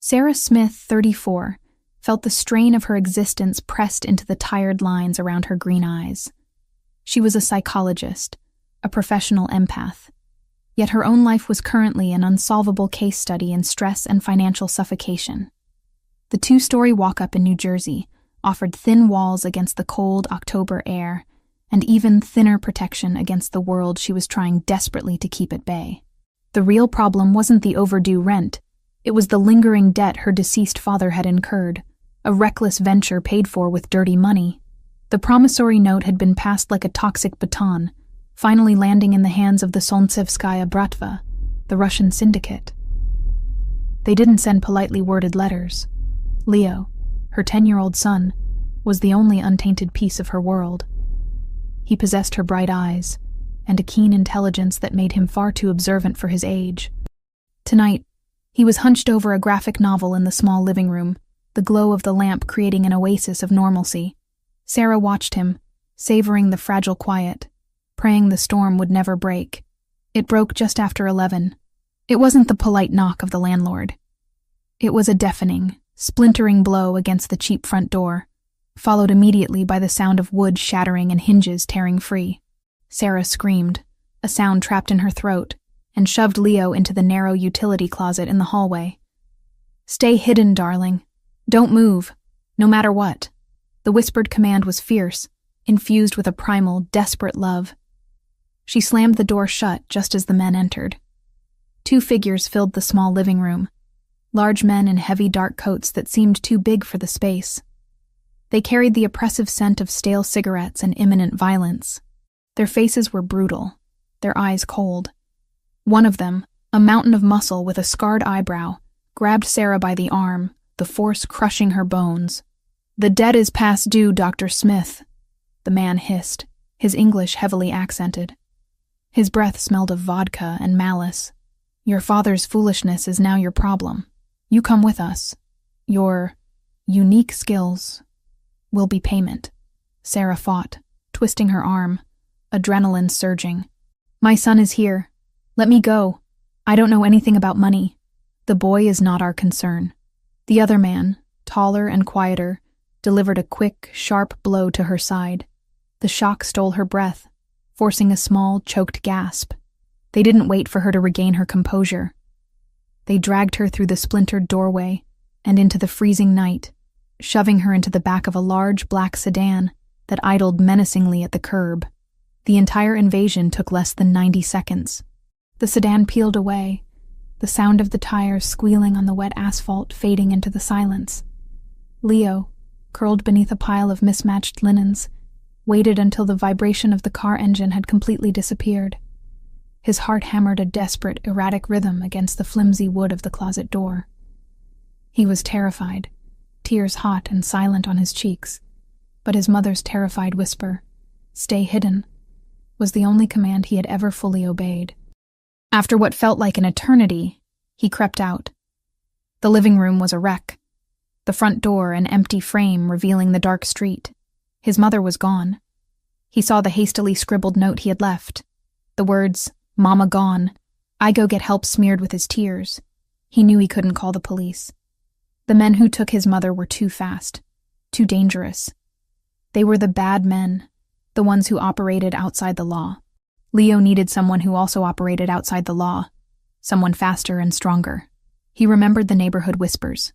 Sarah Smith, 34, felt the strain of her existence pressed into the tired lines around her green eyes. She was a psychologist, a professional empath. Yet her own life was currently an unsolvable case study in stress and financial suffocation. The two-story walk-up in New Jersey offered thin walls against the cold October air and even thinner protection against the world she was trying desperately to keep at bay. The real problem wasn't the overdue rent. It was the lingering debt her deceased father had incurred, a reckless venture paid for with dirty money. The promissory note had been passed like a toxic baton, finally landing in the hands of the Solntsevskaya Bratva, the Russian syndicate. They didn't send politely worded letters. Leo, her 10-year-old son, was the only untainted piece of her world. He possessed her bright eyes and a keen intelligence that made him far too observant for his age. Tonight, he was hunched over a graphic novel in the small living room, the glow of the lamp creating an oasis of normalcy. Sarah watched him, savoring the fragile quiet, praying the storm would never break. It broke just after 11. It wasn't the polite knock of the landlord. It was a deafening, splintering blow against the cheap front door, followed immediately by the sound of wood shattering and hinges tearing free. Sarah screamed, a sound trapped in her throat, and shoved Leo into the narrow utility closet in the hallway. "Stay hidden, darling. Don't move, no matter what." The whispered command was fierce, infused with a primal, desperate love. She slammed the door shut just as the men entered. Two figures filled the small living room, large men in heavy dark coats that seemed too big for the space. They carried the oppressive scent of stale cigarettes and imminent violence. Their faces were brutal, their eyes cold. One of them, a mountain of muscle with a scarred eyebrow, grabbed Sarah by the arm, the force crushing her bones. "The debt is past due, Dr. Smith," the man hissed, his English heavily accented. His breath smelled of vodka and malice. "Your father's foolishness is now your problem. You come with us. Your unique skills will be payment." Sarah fought, twisting her arm, adrenaline surging. "My son is here. Let me go. I don't know anything about money. The boy is not our concern." The other man, taller and quieter, delivered a quick, sharp blow to her side. The shock stole her breath, forcing a small, choked gasp. They didn't wait for her to regain her composure. They dragged her through the splintered doorway and into the freezing night, shoving her into the back of a large black sedan that idled menacingly at the curb. The entire invasion took less than 90 seconds. The sedan peeled away, the sound of the tires squealing on the wet asphalt fading into the silence. Leo, curled beneath a pile of mismatched linens, waited until the vibration of the car engine had completely disappeared. His heart hammered a desperate, erratic rhythm against the flimsy wood of the closet door. He was terrified, tears hot and silent on his cheeks, but his mother's terrified whisper, "Stay hidden," was the only command he had ever fully obeyed. After what felt like an eternity, he crept out. The living room was a wreck. The front door an empty frame revealing the dark street. His mother was gone. He saw the hastily scribbled note he had left. The words, "Mama gone," "I go get help" smeared with his tears. He knew he couldn't call the police. The men who took his mother were too fast, too dangerous. They were the bad men, the ones who operated outside the law. Leo needed someone who also operated outside the law, someone faster and stronger. He remembered the neighborhood whispers,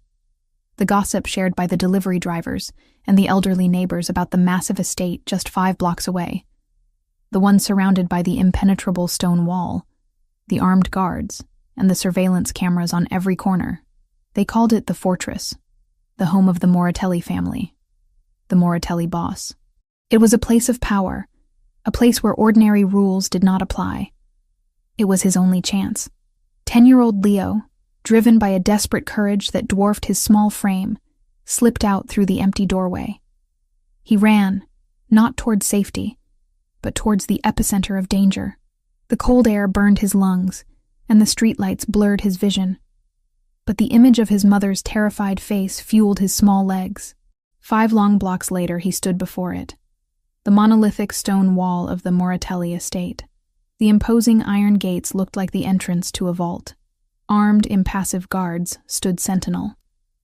the gossip shared by the delivery drivers and the elderly neighbors about the massive estate just 5 blocks away, the one surrounded by the impenetrable stone wall, the armed guards, and the surveillance cameras on every corner. They called it the fortress, the home of the Moratelli family, the Moratelli boss. It was a place of power, a place where ordinary rules did not apply. It was his only chance. 10-year-old Leo, driven by a desperate courage that dwarfed his small frame, slipped out through the empty doorway. He ran, not towards safety, but towards the epicenter of danger. The cold air burned his lungs, and the streetlights blurred his vision. But the image of his mother's terrified face fueled his small legs. 5 long blocks later, he stood before it. The monolithic stone wall of the Moratelli estate. The imposing iron gates looked like the entrance to a vault. Armed, impassive guards stood sentinel.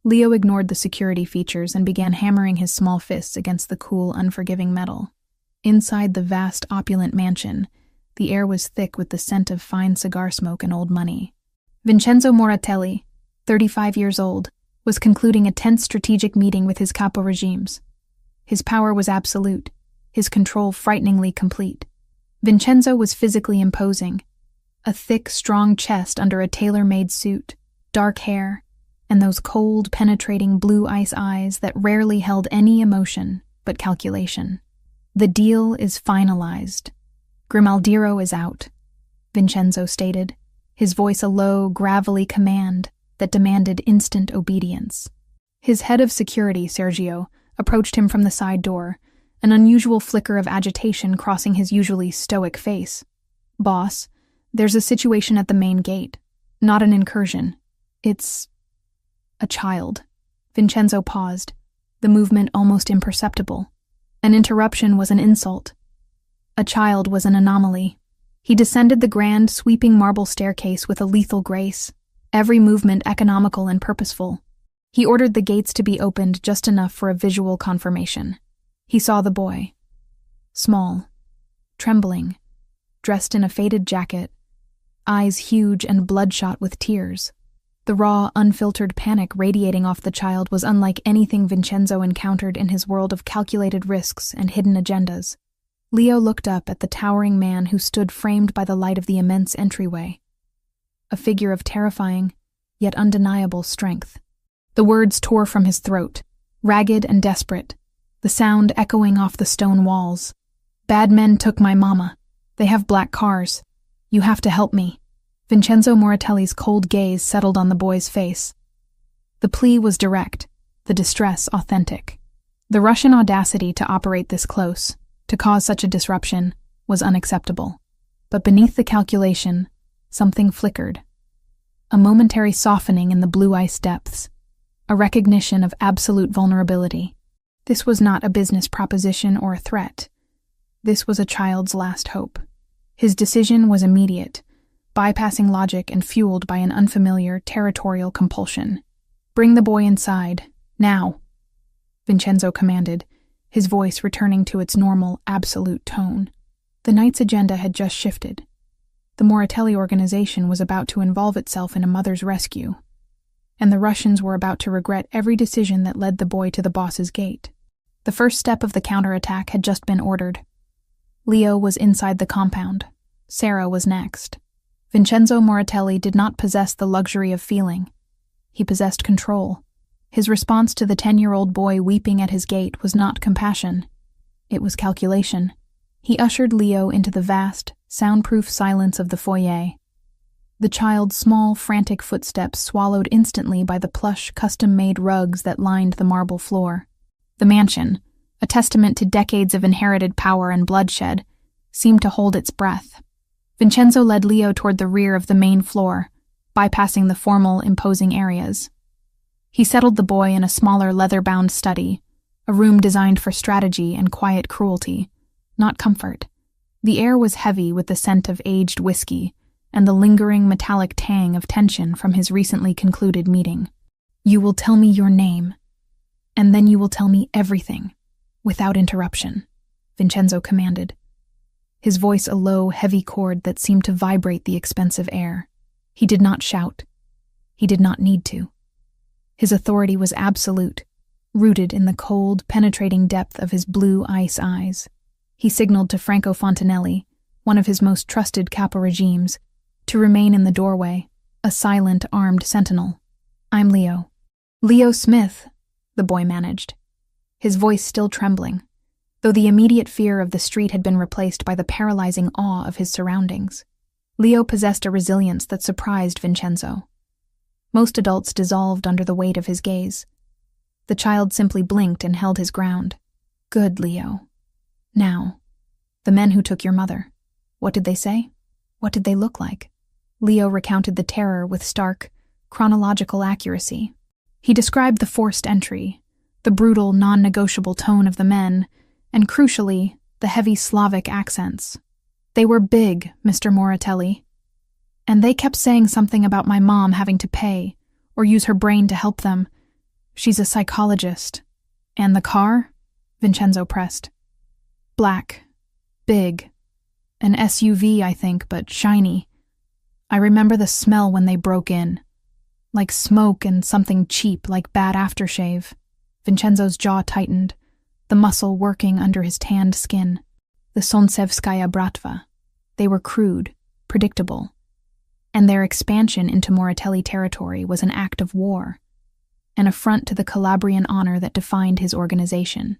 Leo ignored the security features and began hammering his small fists against the cool, unforgiving metal. Inside the vast, opulent mansion, the air was thick with the scent of fine cigar smoke and old money. Vincenzo Moratelli, 35 years old, was concluding a tense strategic meeting with his capo regimes. His power was absolute, his control frighteningly complete. Vincenzo was physically imposing. A thick, strong chest under a tailor-made suit, dark hair, and those cold, penetrating blue ice eyes that rarely held any emotion but calculation. The deal is finalized. Grimaldiro is out, Vincenzo stated, his voice a low, gravelly command that demanded instant obedience. His head of security, Sergio, approached him from the side door, an unusual flicker of agitation crossing his usually stoic face. "Boss, there's a situation at the main gate. Not an incursion. It's a child." Vincenzo paused, the movement almost imperceptible. An interruption was an insult. A child was an anomaly. He descended the grand, sweeping marble staircase with a lethal grace, every movement economical and purposeful. He ordered the gates to be opened just enough for a visual confirmation. He saw the boy. Small, trembling, dressed in a faded jacket, eyes huge and bloodshot with tears. The raw, unfiltered panic radiating off the child was unlike anything Vincenzo encountered in his world of calculated risks and hidden agendas. Leo looked up at the towering man who stood framed by the light of the immense entryway. A figure of terrifying, yet undeniable strength. The words tore from his throat, ragged and desperate, the sound echoing off the stone walls. "Bad men took my mama. They have black cars. You have to help me." Vincenzo Moratelli's cold gaze settled on the boy's face. The plea was direct, the distress authentic. The Russian audacity to operate this close, to cause such a disruption, was unacceptable. But beneath the calculation, something flickered. A momentary softening in the blue ice depths, a recognition of absolute vulnerability. This was not a business proposition or a threat. This was a child's last hope. His decision was immediate, bypassing logic and fueled by an unfamiliar, territorial compulsion. "Bring the boy inside, now," Vincenzo commanded, his voice returning to its normal, absolute tone. The night's agenda had just shifted. The Moratelli organization was about to involve itself in a mother's rescue, and the Russians were about to regret every decision that led the boy to the boss's gate. The first step of the counterattack had just been ordered. Leo was inside the compound. Sarah was next. Vincenzo Moratelli did not possess the luxury of feeling. He possessed control. His response to the 10-year-old boy weeping at his gate was not compassion. It was calculation. He ushered Leo into the vast, soundproof silence of the foyer. The child's small, frantic footsteps swallowed instantly by the plush, custom-made rugs that lined the marble floor. The mansion, a testament to decades of inherited power and bloodshed, seemed to hold its breath. Vincenzo led Leo toward the rear of the main floor, bypassing the formal, imposing areas. He settled the boy in a smaller leather-bound study, a room designed for strategy and quiet cruelty, not comfort. The air was heavy with the scent of aged whiskey and the lingering metallic tang of tension from his recently concluded meeting. "You will tell me your name, and then you will tell me everything, without interruption," Vincenzo commanded, his voice a low, heavy chord that seemed to vibrate the expensive air. He did not shout. He did not need to. His authority was absolute, rooted in the cold, penetrating depth of his blue ice eyes. He signaled to Franco Fontanelli, one of his most trusted capo regimes, to remain in the doorway, a silent, armed sentinel. "I'm Leo." "Leo Smith," the boy managed, his voice still trembling, though the immediate fear of the street had been replaced by the paralyzing awe of his surroundings. Leo possessed a resilience that surprised Vincenzo. Most adults dissolved under the weight of his gaze. The child simply blinked and held his ground. "Good, Leo. Now, the men who took your mother. What did they say? What did they look like?" Leo recounted the terror with stark, chronological accuracy. He described the forced entry, the brutal, non-negotiable tone of the men, and crucially, the heavy Slavic accents. "They were big, Mr. Moratelli." And they kept saying something about my mom having to pay or use her brain to help them. She's a psychologist. And the car? Vincenzo pressed. Black. Big. An SUV, I think, but shiny. I remember the smell when they broke in. Like smoke and something cheap, like bad aftershave. Vincenzo's jaw tightened, the muscle working under his tanned skin. The Solntsevskaya Bratva. They were crude, predictable. And their expansion into Moratelli territory was an act of war, an affront to the Calabrian honor that defined his organization.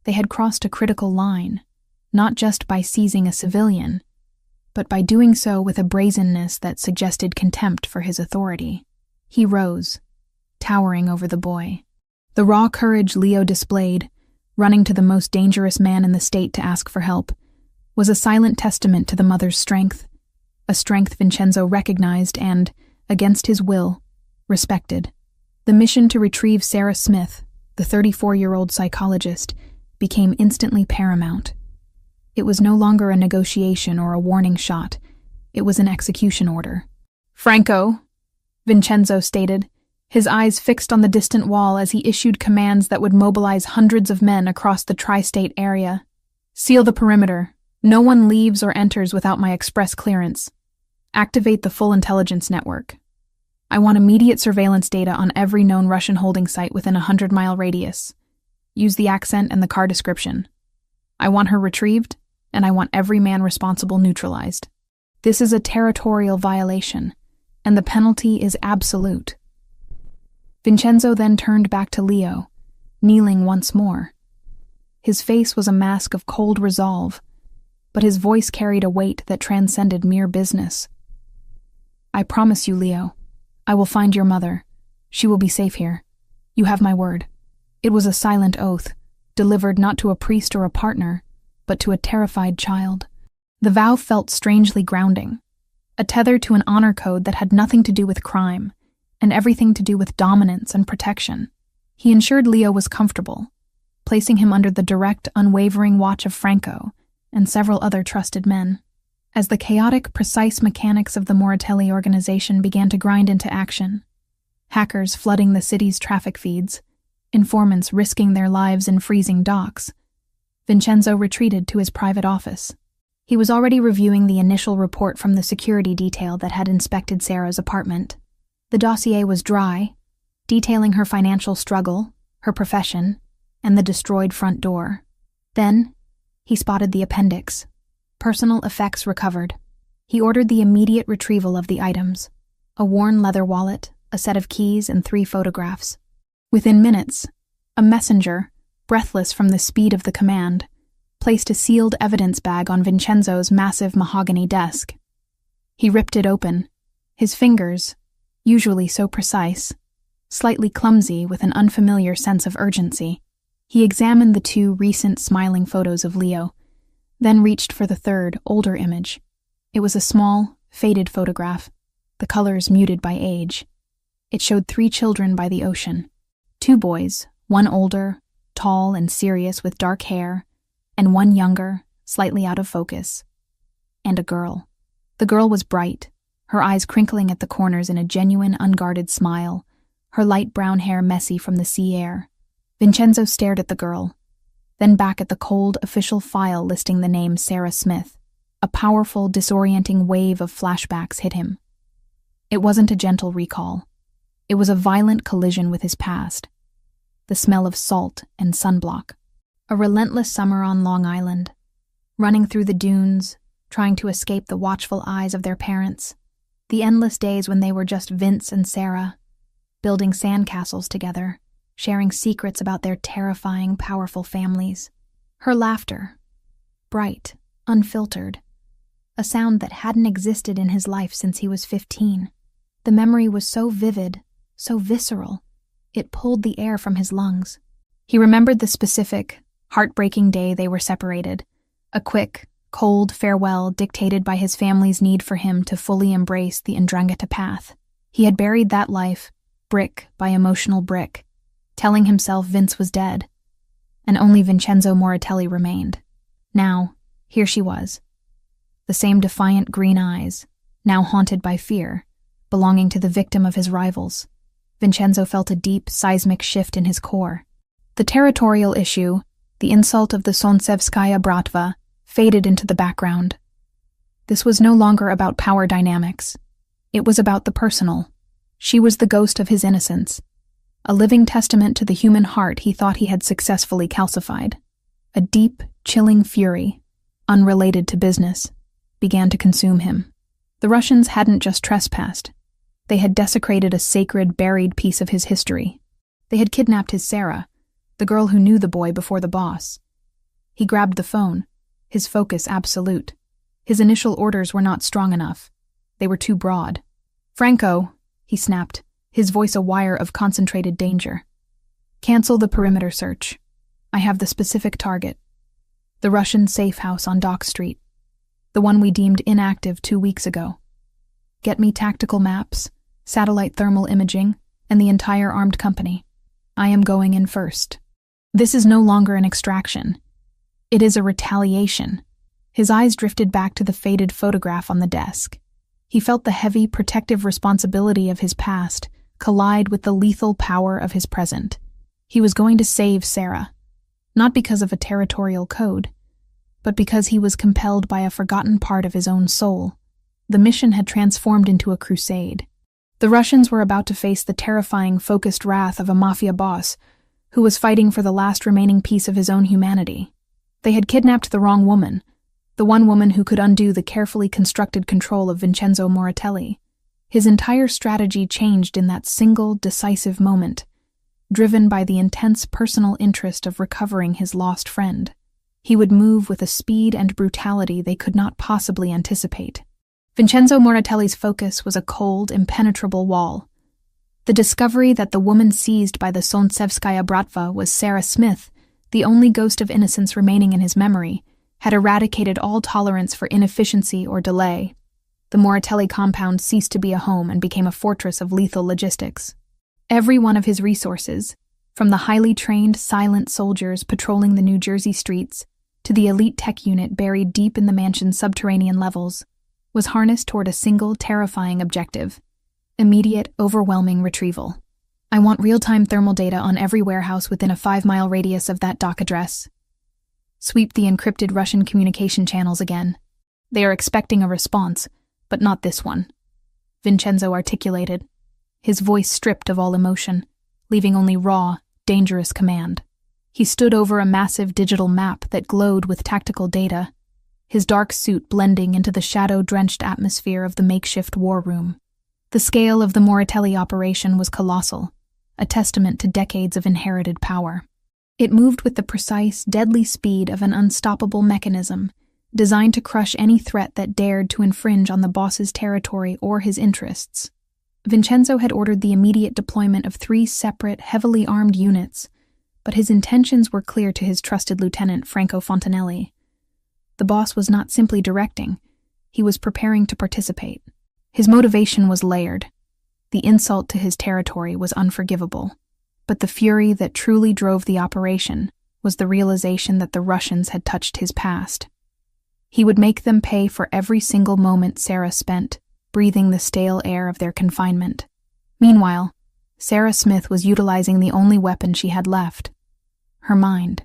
They had crossed a critical line, not just by seizing a civilian, but by doing so with a brazenness that suggested contempt for his authority. He rose, towering over the boy. The raw courage Leo displayed, running to the most dangerous man in the state to ask for help, was a silent testament to the mother's strength, a strength Vincenzo recognized and, against his will, respected. The mission to retrieve Sarah Smith, the 34-year-old psychologist, became instantly paramount. It was no longer a negotiation or a warning shot. It was an execution order. Franco, Vincenzo stated, his eyes fixed on the distant wall as he issued commands that would mobilize hundreds of men across the tri-state area. Seal the perimeter. No one leaves or enters without my express clearance. Activate the full intelligence network. I want immediate surveillance data on every known Russian holding site within a 100-mile radius. Use the accent and the car description. I want her retrieved, and I want every man responsible neutralized. This is a territorial violation, and the penalty is absolute. Vincenzo then turned back to Leo, kneeling once more. His face was a mask of cold resolve, but his voice carried a weight that transcended mere business. I promise you, Leo, I will find your mother. She will be safe here. You have my word. It was a silent oath, delivered not to a priest or a partner, but to a terrified child. The vow felt strangely grounding, a tether to an honor code that had nothing to do with crime, and everything to do with dominance and protection. He ensured Leo was comfortable, placing him under the direct, unwavering watch of Franco and several other trusted men. As the chaotic, precise mechanics of the Moratelli organization began to grind into action, hackers flooding the city's traffic feeds, informants risking their lives in freezing docks, Vincenzo retreated to his private office. He was already reviewing the initial report from the security detail that had inspected Sarah's apartment. The dossier was dry, detailing her financial struggle, her profession, and the destroyed front door. Then, he spotted the appendix. Personal effects recovered. He ordered the immediate retrieval of the items: a worn leather wallet, a set of keys, and 3 photographs. Within minutes, a messenger, breathless from the speed of the command, placed a sealed evidence bag on Vincenzo's massive mahogany desk. He ripped it open, his fingers, usually so precise, slightly clumsy with an unfamiliar sense of urgency. He examined the 2 recent smiling photos of Leo, then reached for the 3rd, older image. It was a small, faded photograph, the colors muted by age. It showed 3 children by the ocean. 2 boys, one older, tall and serious with dark hair, and one younger, slightly out of focus. And a girl. The girl was bright, her eyes crinkling at the corners in a genuine, unguarded smile, her light brown hair messy from the sea air. Vincenzo stared at the girl, then back at the cold, official file listing the name Sarah Smith. A powerful, disorienting wave of flashbacks hit him. It wasn't a gentle recall. It was a violent collision with his past. The smell of salt and sunblock. A relentless summer on Long Island. Running through the dunes, trying to escape the watchful eyes of their parents. The endless days when they were just Vince and Sarah, building sandcastles together, sharing secrets about their terrifying, powerful families. Her laughter, bright, unfiltered, a sound that hadn't existed in his life since he was 15. The memory was so vivid, so visceral, it pulled the air from his lungs. He remembered the specific, heartbreaking day they were separated, a quick, cold farewell dictated by his family's need for him to fully embrace the Ndrangheta path. He had buried that life, brick by emotional brick, telling himself Vince was dead, and only Vincenzo Moratelli remained. Now, here she was. The same defiant green eyes, now haunted by fear, belonging to the victim of his rivals. Vincenzo felt a deep, seismic shift in his core. The territorial issue, the insult of the Solntsevskaya Bratva, faded into the background. This was no longer about power dynamics. It was about the personal. She was the ghost of his innocence, a living testament to the human heart he thought he had successfully calcified. A deep, chilling fury, unrelated to business, began to consume him. The Russians hadn't just trespassed. They had desecrated a sacred, buried piece of his history. They had kidnapped his Sarah, the girl who knew the boy before the boss. He grabbed the phone, his focus absolute. His initial orders were not strong enough. They were too broad. "Franco," he snapped, his voice a wire of concentrated danger. "Cancel the perimeter search. I have the specific target. The Russian safe house on Dock Street. The one we deemed inactive 2 weeks ago. Get me tactical maps, satellite thermal imaging, and the entire armed company. I am going in first." This is no longer an extraction. It is a retaliation. His eyes drifted back to the faded photograph on the desk. He felt the heavy, protective responsibility of his past collide with the lethal power of his present. He was going to save Sarah, not because of a territorial code, but because he was compelled by a forgotten part of his own soul. The mission had transformed into a crusade. The Russians were about to face the terrifying, focused wrath of a Mafia boss who was fighting for the last remaining piece of his own humanity. They had kidnapped the wrong woman, the one woman who could undo the carefully constructed control of Vincenzo Moratelli. His entire strategy changed in that single, decisive moment, driven by the intense personal interest of recovering his lost friend. He would move with a speed and brutality they could not possibly anticipate. Vincenzo Moratelli's focus was a cold, impenetrable wall. The discovery that the woman seized by the Solntsevskaya Bratva was Sarah Smith, the only ghost of innocence remaining in his memory, had eradicated all tolerance for inefficiency or delay. The Moratelli compound ceased to be a home and became a fortress of lethal logistics. Every one of his resources, from the highly trained, silent soldiers patrolling the New Jersey streets to the elite tech unit buried deep in the mansion's subterranean levels, was harnessed toward a single, terrifying objective: immediate, overwhelming retrieval. "I want real-time thermal data on every warehouse within a 5-mile radius of that dock address. Sweep the encrypted Russian communication channels again. They are expecting a response, but not this one," Vincenzo articulated, his voice stripped of all emotion, leaving only raw, dangerous command. He stood over a massive digital map that glowed with tactical data, his dark suit blending into the shadow-drenched atmosphere of the makeshift war room. The scale of the Moratelli operation was colossal, a testament to decades of inherited power. It moved with the precise, deadly speed of an unstoppable mechanism, designed to crush any threat that dared to infringe on the boss's territory or his interests. Vincenzo had ordered the immediate deployment of 3 separate, heavily armed units, but his intentions were clear to his trusted lieutenant, Franco Fontanelli. The boss was not simply directing, he was preparing to participate. His motivation was layered. The insult to his territory was unforgivable, but the fury that truly drove the operation was the realization that the Russians had touched his past. He would make them pay for every single moment Sarah spent, breathing the stale air of their confinement. Meanwhile, Sarah Smith was utilizing the only weapon she had left: her mind.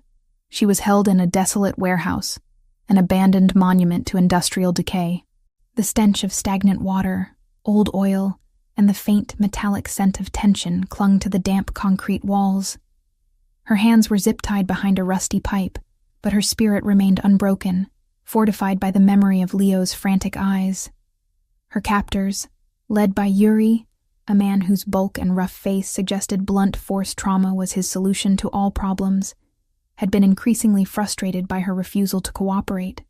She was held in a desolate warehouse, an abandoned monument to industrial decay. The stench of stagnant water, old oil, and the faint metallic scent of tension clung to the damp concrete walls. Her hands were zip-tied behind a rusty pipe, but her spirit remained unbroken, fortified by the memory of Leo's frantic eyes. Her captors, led by Yuri, a man whose bulk and rough face suggested blunt force trauma was his solution to all problems, had been increasingly frustrated by her refusal to cooperate.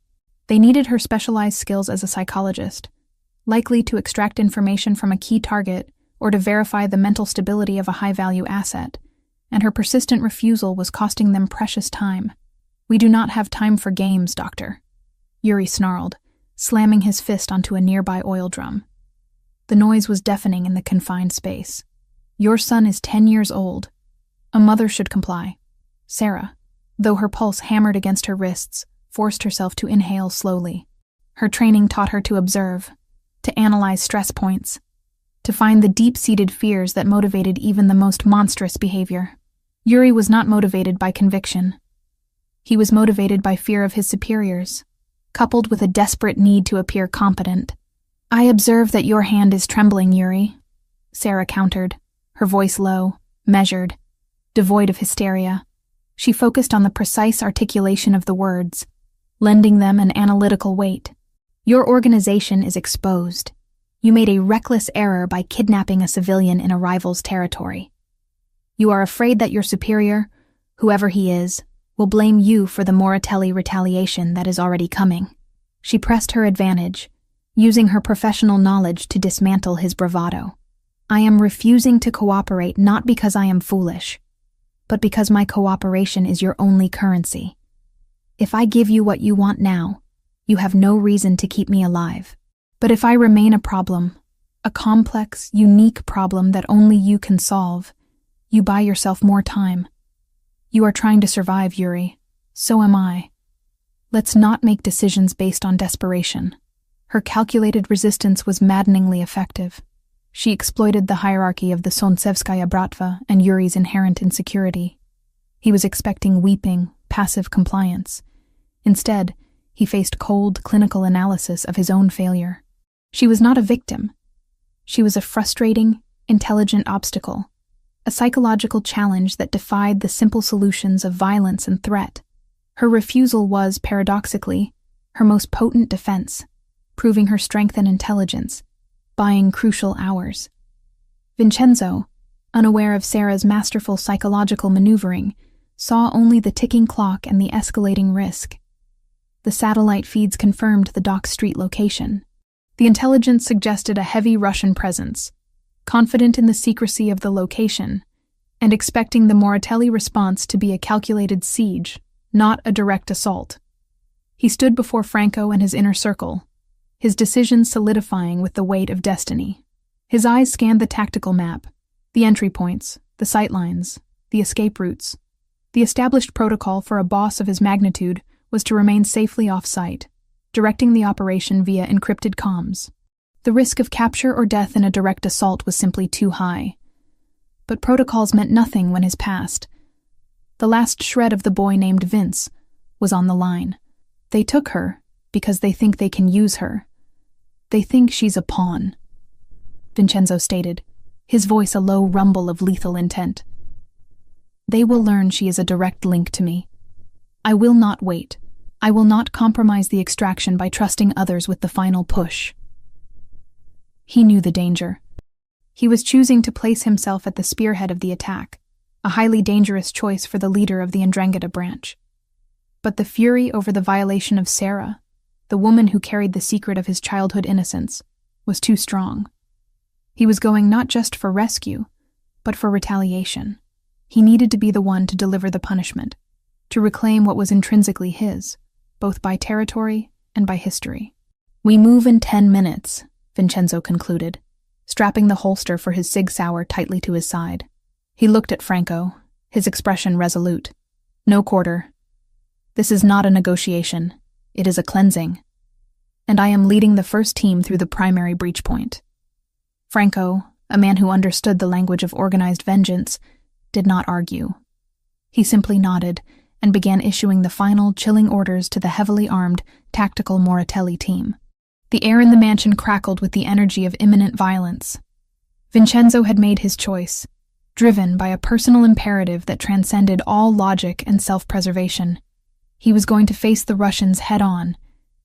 They needed her specialized skills as a psychologist, likely to extract information from a key target or to verify the mental stability of a high-value asset, and her persistent refusal was costing them precious time. "We do not have time for games, Doctor," Yuri snarled, slamming his fist onto a nearby oil drum. The noise was deafening in the confined space. "Your son is 10 years old. A mother should comply." Sarah, though her pulse hammered against her wrists, forced herself to inhale slowly. Her training taught her to observe, to analyze stress points, to find the deep-seated fears that motivated even the most monstrous behavior. Yuri was not motivated by conviction. He was motivated by fear of his superiors, coupled with a desperate need to appear competent. "I observe that your hand is trembling, Yuri," Sarah countered, her voice low, measured, devoid of hysteria. She focused on the precise articulation of the words, lending them an analytical weight. "Your organization is exposed. You made a reckless error by kidnapping a civilian in a rival's territory. You are afraid that your superior, whoever he is, will blame you for the Moratelli retaliation that is already coming." She pressed her advantage, using her professional knowledge to dismantle his bravado. "I am refusing to cooperate not because I am foolish, but because my cooperation is your only currency. If I give you what you want now, you have no reason to keep me alive. But if I remain a problem, a complex, unique problem that only you can solve, you buy yourself more time. You are trying to survive, Yuri. So am I. Let's not make decisions based on desperation." Her calculated resistance was maddeningly effective. She exploited the hierarchy of the Solntsevskaya Bratva and Yuri's inherent insecurity. He was expecting weeping, passive compliance. Instead, he faced cold, clinical analysis of his own failure. She was not a victim. She was a frustrating, intelligent obstacle, a psychological challenge that defied the simple solutions of violence and threat. Her refusal was, paradoxically, her most potent defense, proving her strength and intelligence, buying crucial hours. Vincenzo, unaware of Sarah's masterful psychological maneuvering, saw only the ticking clock and the escalating risk. The satellite feeds confirmed the Dock Street location. The intelligence suggested a heavy Russian presence, confident in the secrecy of the location, and expecting the Moratelli response to be a calculated siege, not a direct assault. He stood before Franco and his inner circle, his decision solidifying with the weight of destiny. His eyes scanned the tactical map, the entry points, the sightlines, the escape routes. The established protocol for a boss of his magnitude was to remain safely off-site, directing the operation via encrypted comms. The risk of capture or death in a direct assault was simply too high. But protocols meant nothing when his past, the last shred of the boy named Vince, was on the line. They took her because they think they can use her. They think she's a pawn, Vincenzo stated, his voice a low rumble of lethal intent. They will learn she is a direct link to me. I will not wait. I will not compromise the extraction by trusting others with the final push. He knew the danger. He was choosing to place himself at the spearhead of the attack, a highly dangerous choice for the leader of the Ndrangheta branch. But the fury over the violation of Sarah, the woman who carried the secret of his childhood innocence, was too strong. He was going not just for rescue, but for retaliation. He needed to be the one to deliver the punishment, to reclaim what was intrinsically his, both by territory and by history. "We move in 10 minutes, Vincenzo concluded, strapping the holster for his Sig Sauer tightly to his side. He looked at Franco, his expression resolute. "No quarter. This is not a negotiation. It is a cleansing. And I am leading the first team through the primary breach point." Franco, a man who understood the language of organized vengeance, did not argue. He simply nodded and began issuing the final chilling orders to the heavily armed, tactical Moratelli team. The air in the mansion crackled with the energy of imminent violence. Vincenzo had made his choice, driven by a personal imperative that transcended all logic and self-preservation. He was going to face the Russians head-on,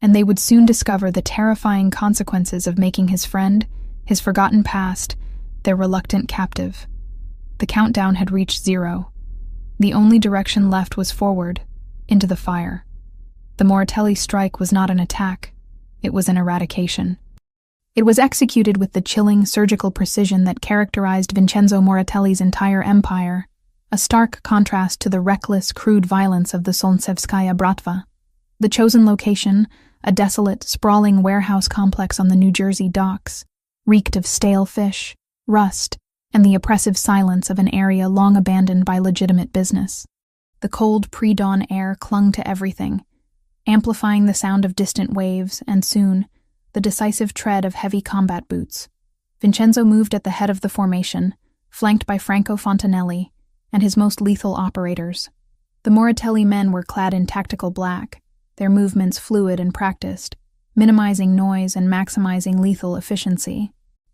and they would soon discover the terrifying consequences of making his friend, his forgotten past, their reluctant captive. The countdown had reached 0. The only direction left was forward, into the fire. The Moratelli strike was not an attack. It was an eradication. It was executed with the chilling, surgical precision that characterized Vincenzo Moratelli's entire empire, a stark contrast to the reckless, crude violence of the Solntsevskaya Bratva. The chosen location, a desolate, sprawling warehouse complex on the New Jersey docks, reeked of stale fish, rust, and the oppressive silence of an area long abandoned by legitimate business. The cold pre-dawn air clung to everything, amplifying the sound of distant waves, and soon, the decisive tread of heavy combat boots. Vincenzo moved at the head of the formation, flanked by Franco Fontanelli and his most lethal operators. The Moratelli men were clad in tactical black, their movements fluid and practiced, minimizing noise and maximizing lethal efficiency.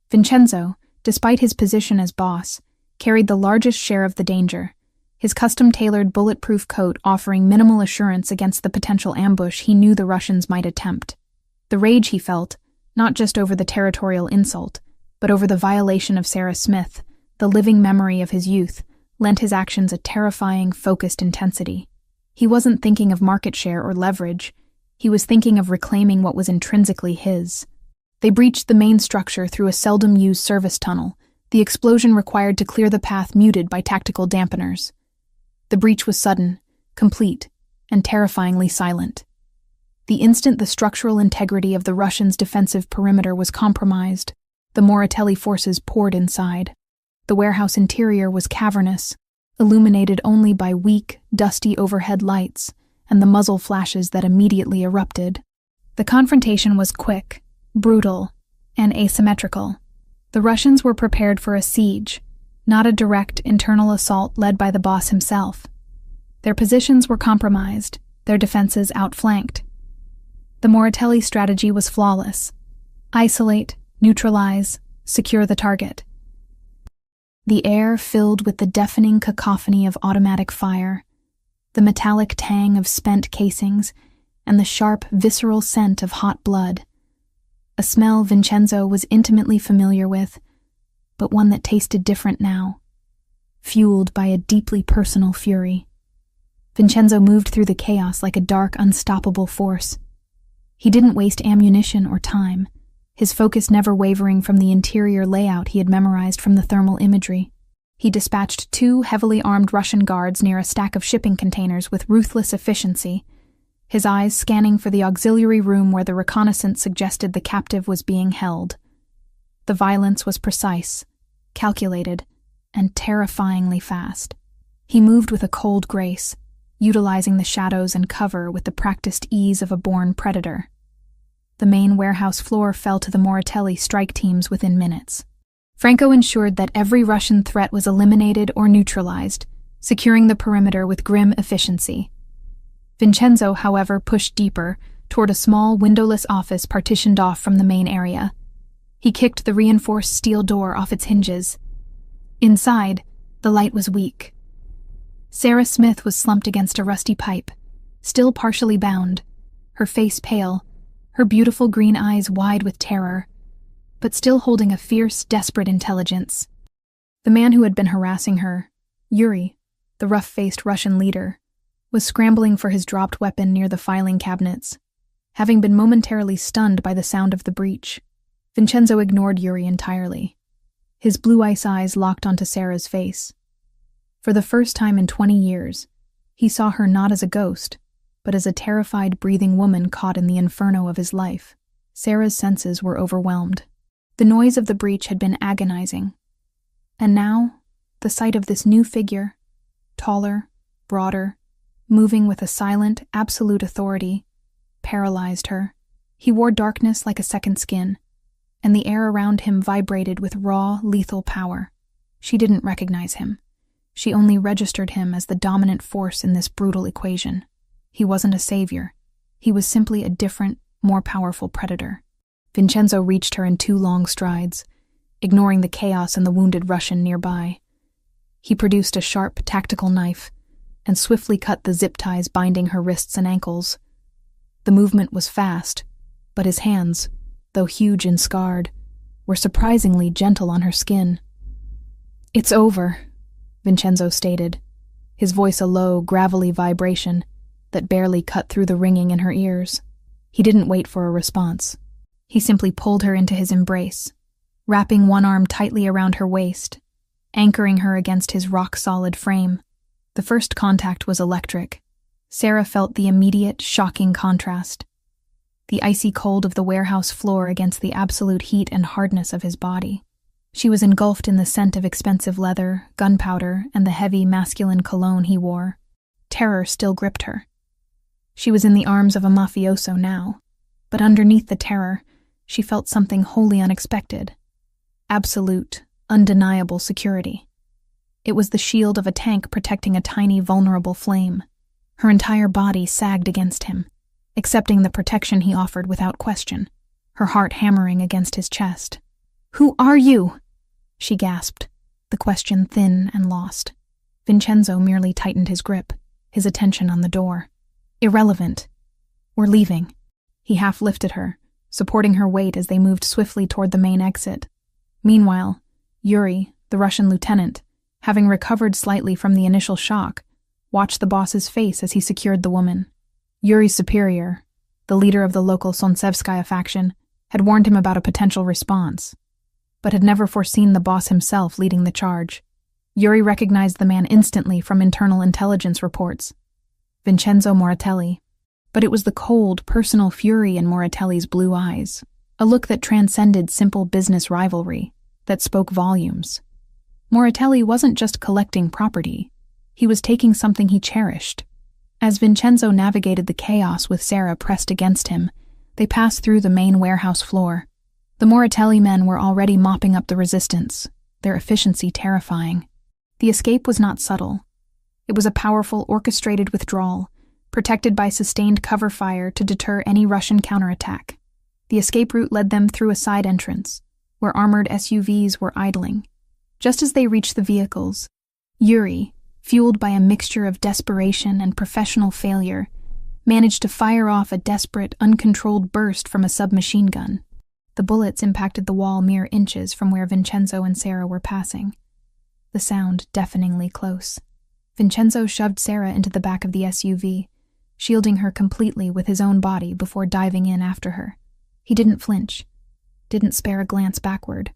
Vincenzo, despite his position as boss, carried the largest share of the danger, his custom-tailored bulletproof coat offering minimal assurance against the potential ambush he knew the Russians might attempt. The rage he felt, not just over the territorial insult, but over the violation of Sarah Smith, the living memory of his youth, lent his actions a terrifying, focused intensity. He wasn't thinking of market share or leverage. He was thinking of reclaiming what was intrinsically his. They breached the main structure through a seldom-used service tunnel, the explosion required to clear the path muted by tactical dampeners. The breach was sudden, complete, and terrifyingly silent. The instant the structural integrity of the Russians' defensive perimeter was compromised, the Moratelli forces poured inside. The warehouse interior was cavernous, illuminated only by weak, dusty overhead lights and the muzzle flashes that immediately erupted. The confrontation was quick, brutal, and asymmetrical. The Russians were prepared for a siege, not a direct internal assault led by the boss himself. Their positions were compromised, their defenses outflanked. The Moratelli strategy was flawless. Isolate, neutralize, secure the target. The air filled with the deafening cacophony of automatic fire, the metallic tang of spent casings, and the sharp, visceral scent of hot blood. A smell Vincenzo was intimately familiar with, but one that tasted different now, fueled by a deeply personal fury. Vincenzo moved through the chaos like a dark, unstoppable force. He didn't waste ammunition or time, his focus never wavering from the interior layout he had memorized from the thermal imagery. He dispatched 2 heavily armed Russian guards near a stack of shipping containers with ruthless efficiency, his eyes scanning for the auxiliary room where the reconnaissance suggested the captive was being held. The violence was precise, calculated, and terrifyingly fast. He moved with a cold grace, utilizing the shadows and cover with the practiced ease of a born predator. The main warehouse floor fell to the Moratelli strike teams within minutes. Franco ensured that every Russian threat was eliminated or neutralized, securing the perimeter with grim efficiency. Vincenzo, however, pushed deeper, toward a small, windowless office partitioned off from the main area. He kicked the reinforced steel door off its hinges. Inside, the light was weak. Sarah Smith was slumped against a rusty pipe, still partially bound, her face pale, her beautiful green eyes wide with terror, but still holding a fierce, desperate intelligence. The man who had been harassing her, Yuri, the rough-faced Russian leader, was scrambling for his dropped weapon near the filing cabinets. Having been momentarily stunned by the sound of the breach, Vincenzo ignored Yuri entirely. His blue ice eyes locked onto Sarah's face. For the first time in 20 years, he saw her not as a ghost, but as a terrified, breathing woman caught in the inferno of his life. Sarah's senses were overwhelmed. The noise of the breach had been agonizing. And now, the sight of this new figure, taller, broader, moving with a silent, absolute authority, paralyzed her. He wore darkness like a second skin, and the air around him vibrated with raw, lethal power. She didn't recognize him. She only registered him as the dominant force in this brutal equation. He wasn't a savior. He was simply a different, more powerful predator. Vincenzo reached her in 2 long strides, ignoring the chaos and the wounded Russian nearby. He produced a sharp, tactical knife and swiftly cut the zip ties binding her wrists and ankles. The movement was fast, but his hands, though huge and scarred, were surprisingly gentle on her skin. "It's over," Vincenzo stated, his voice a low, gravelly vibration that barely cut through the ringing in her ears. He didn't wait for a response. He simply pulled her into his embrace, wrapping one arm tightly around her waist, anchoring her against his rock-solid frame. The first contact was electric. Sarah felt the immediate, shocking contrast. The icy cold of the warehouse floor against the absolute heat and hardness of his body. She was engulfed in the scent of expensive leather, gunpowder, and the heavy, masculine cologne he wore. Terror still gripped her. She was in the arms of a mafioso now, but underneath the terror, she felt something wholly unexpected. Absolute, undeniable security. It was the shield of a tank protecting a tiny, vulnerable flame. Her entire body sagged against him, accepting the protection he offered without question, her heart hammering against his chest. "Who are you?" she gasped, the question thin and lost. Vincenzo merely tightened his grip, his attention on the door. "Irrelevant. We're leaving." He half lifted her, supporting her weight as they moved swiftly toward the main exit. Meanwhile, Yuri, the Russian lieutenant, having recovered slightly from the initial shock, watched the boss's face as he secured the woman. Yuri's superior, the leader of the local Sontsevskaya faction, had warned him about a potential response, but had never foreseen the boss himself leading the charge. Yuri recognized the man instantly from internal intelligence reports. Vincenzo Moratelli. But it was the cold, personal fury in Moratelli's blue eyes, a look that transcended simple business rivalry, that spoke volumes. Moratelli wasn't just collecting property, he was taking something he cherished. As Vincenzo navigated the chaos with Sarah pressed against him, they passed through the main warehouse floor. The Moratelli men were already mopping up the resistance, their efficiency terrifying. The escape was not subtle. It was a powerful, orchestrated withdrawal, protected by sustained cover fire to deter any Russian counterattack. The escape route led them through a side entrance, where armored SUVs were idling. Just as they reached the vehicles, Yuri, fueled by a mixture of desperation and professional failure, managed to fire off a desperate, uncontrolled burst from a submachine gun. The bullets impacted the wall mere inches from where Vincenzo and Sarah were passing, the sound deafeningly close. Vincenzo shoved Sarah into the back of the SUV, shielding her completely with his own body before diving in after her. He didn't flinch, didn't spare a glance backward,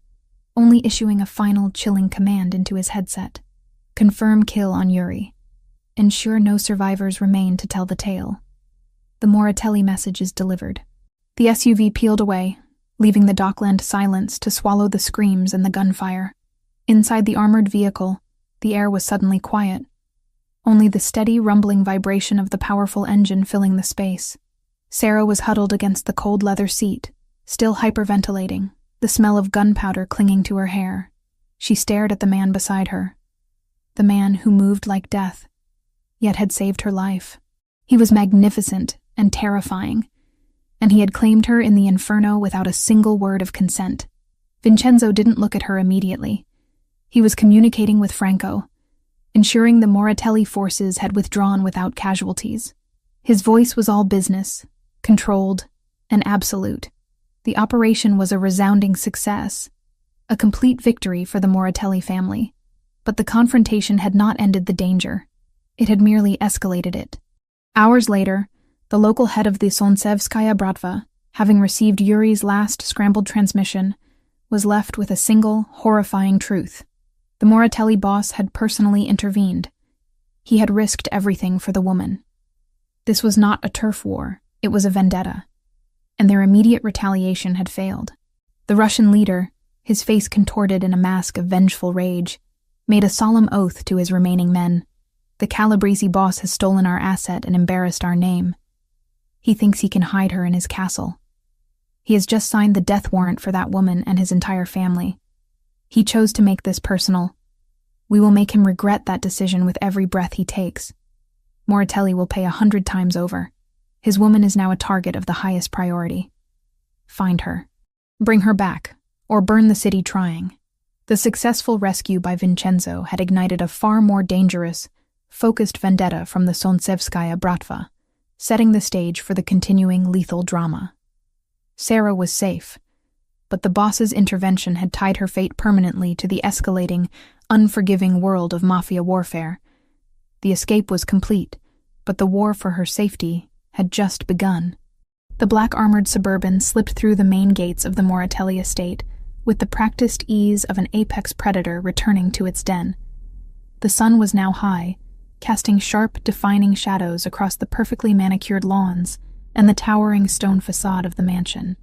only issuing a final chilling command into his headset. Confirm kill on Yuri. Ensure no survivors remain to tell the tale. The Moratelli message is delivered. The SUV peeled away, leaving the dockland silence to swallow the screams and the gunfire. Inside the armored vehicle, the air was suddenly quiet. Only the steady, rumbling vibration of the powerful engine filling the space. Sarah was huddled against the cold leather seat, still hyperventilating, the smell of gunpowder clinging to her hair. She stared at the man beside her. The man who moved like death, yet had saved her life. He was magnificent and terrifying, and he had claimed her in the inferno without a single word of consent. Vincenzo didn't look at her immediately. He was communicating with Franco, ensuring the Moratelli forces had withdrawn without casualties. His voice was all business, controlled, and absolute. The operation was a resounding success, a complete victory for the Moratelli family. But the confrontation had not ended the danger. It had merely escalated it. Hours later, the local head of the Sontsevskaya Bratva, having received Yuri's last scrambled transmission, was left with a single, horrifying truth. The Moratelli boss had personally intervened. He had risked everything for the woman. This was not a turf war, it was a vendetta, and their immediate retaliation had failed. The Russian leader, his face contorted in a mask of vengeful rage, made a solemn oath to his remaining men. The Calabrese boss has stolen our asset and embarrassed our name. He thinks he can hide her in his castle. He has just signed the death warrant for that woman and his entire family. He chose to make this personal. We will make him regret that decision with every breath he takes. Moratelli will pay 100 times over. His woman is now a target of the highest priority. Find her. Bring her back, or burn the city trying. The successful rescue by Vincenzo had ignited a far more dangerous, focused vendetta from the Sontsevskaya Bratva, setting the stage for the continuing lethal drama. Sarah was safe, but the boss's intervention had tied her fate permanently to the escalating, unforgiving world of Mafia warfare. The escape was complete, but the war for her safety had just begun. The black-armored Suburban slipped through the main gates of the Moratelli estate, with the practiced ease of an apex predator returning to its den. The sun was now high, casting sharp, defining shadows across the perfectly manicured lawns and the towering stone facade of the mansion.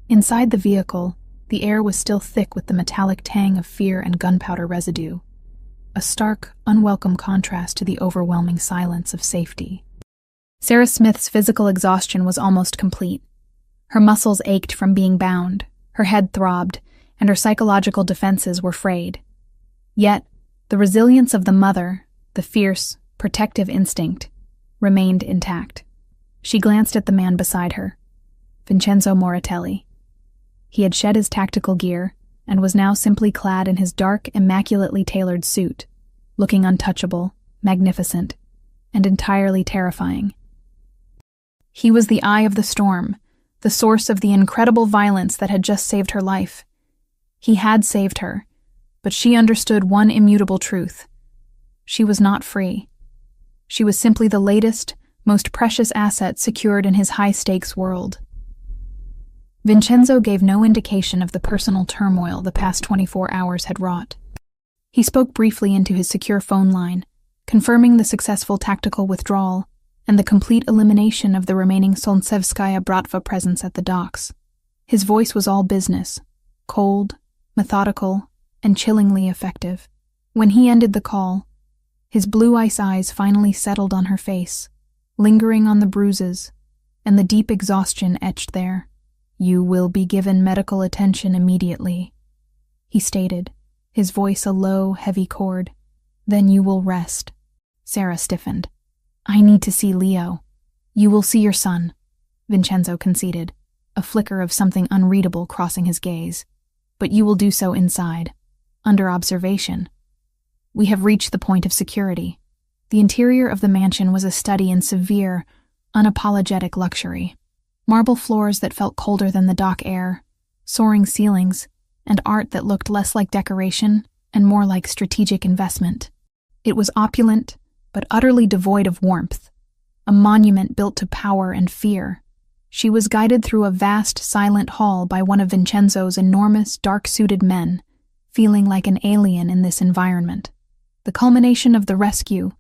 Inside the vehicle, the air was still thick with the metallic tang of fear and gunpowder residue, a stark, unwelcome contrast to the overwhelming silence of safety. Sarah Smith's physical exhaustion was almost complete. Her muscles ached from being bound, her head throbbed, and her psychological defenses were frayed. Yet, the resilience of the mother, the fierce, protective instinct, remained intact. She glanced at the man beside her, Vincenzo Moratelli. He had shed his tactical gear and was now simply clad in his dark, immaculately tailored suit, looking untouchable, magnificent, and entirely terrifying. He was the eye of the storm, the source of the incredible violence that had just saved her life. He had saved her, but she understood one immutable truth. She was not free. She was simply the latest, most precious asset secured in his high-stakes world. Vincenzo gave no indication of the personal turmoil the past 24 hours had wrought. He spoke briefly into his secure phone line, confirming the successful tactical withdrawal and the complete elimination of the remaining Solntsevskaya Bratva presence at the docks. His voice was all business, cold, methodical, and chillingly effective. When he ended the call, his blue ice eyes finally settled on her face, lingering on the bruises and the deep exhaustion etched there. "You will be given medical attention immediately," he stated, his voice a low, heavy chord. "Then you will rest." Sarah stiffened. "I need to see Leo." "You will see your son," Vincenzo conceded, a flicker of something unreadable crossing his gaze. "But you will do so inside, under observation." We have reached the point of security. The interior of the mansion was a study in severe, unapologetic luxury. Marble floors that felt colder than the dock air, soaring ceilings, and art that looked less like decoration and more like strategic investment. It was opulent, but utterly devoid of warmth, a monument built to power and fear. She was guided through a vast, silent hall by one of Vincenzo's enormous, dark-suited men, feeling like an alien in this environment. The culmination of the rescue,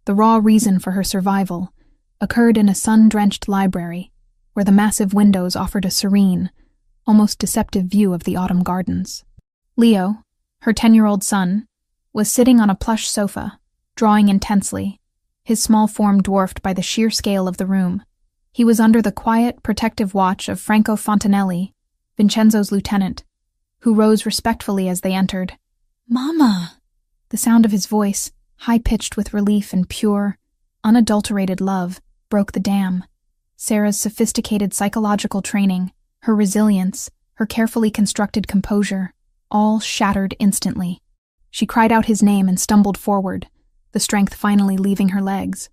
the raw reason for her survival, occurred in a sun-drenched library, where the massive windows offered a serene, almost deceptive view of the autumn gardens. Leo, her 10-year-old son, was sitting on a plush sofa, drawing intensely, his small form dwarfed by the sheer scale of the room. He was under the quiet, protective watch of Franco Fontanelli, Vincenzo's lieutenant, who rose respectfully as they entered. "Mama!" The sound of his voice, high-pitched with relief and pure, unadulterated love, broke the dam. Sarah's sophisticated psychological training, her resilience, her carefully constructed composure, all shattered instantly. She cried out his name and stumbled forward, the strength finally leaving her legs.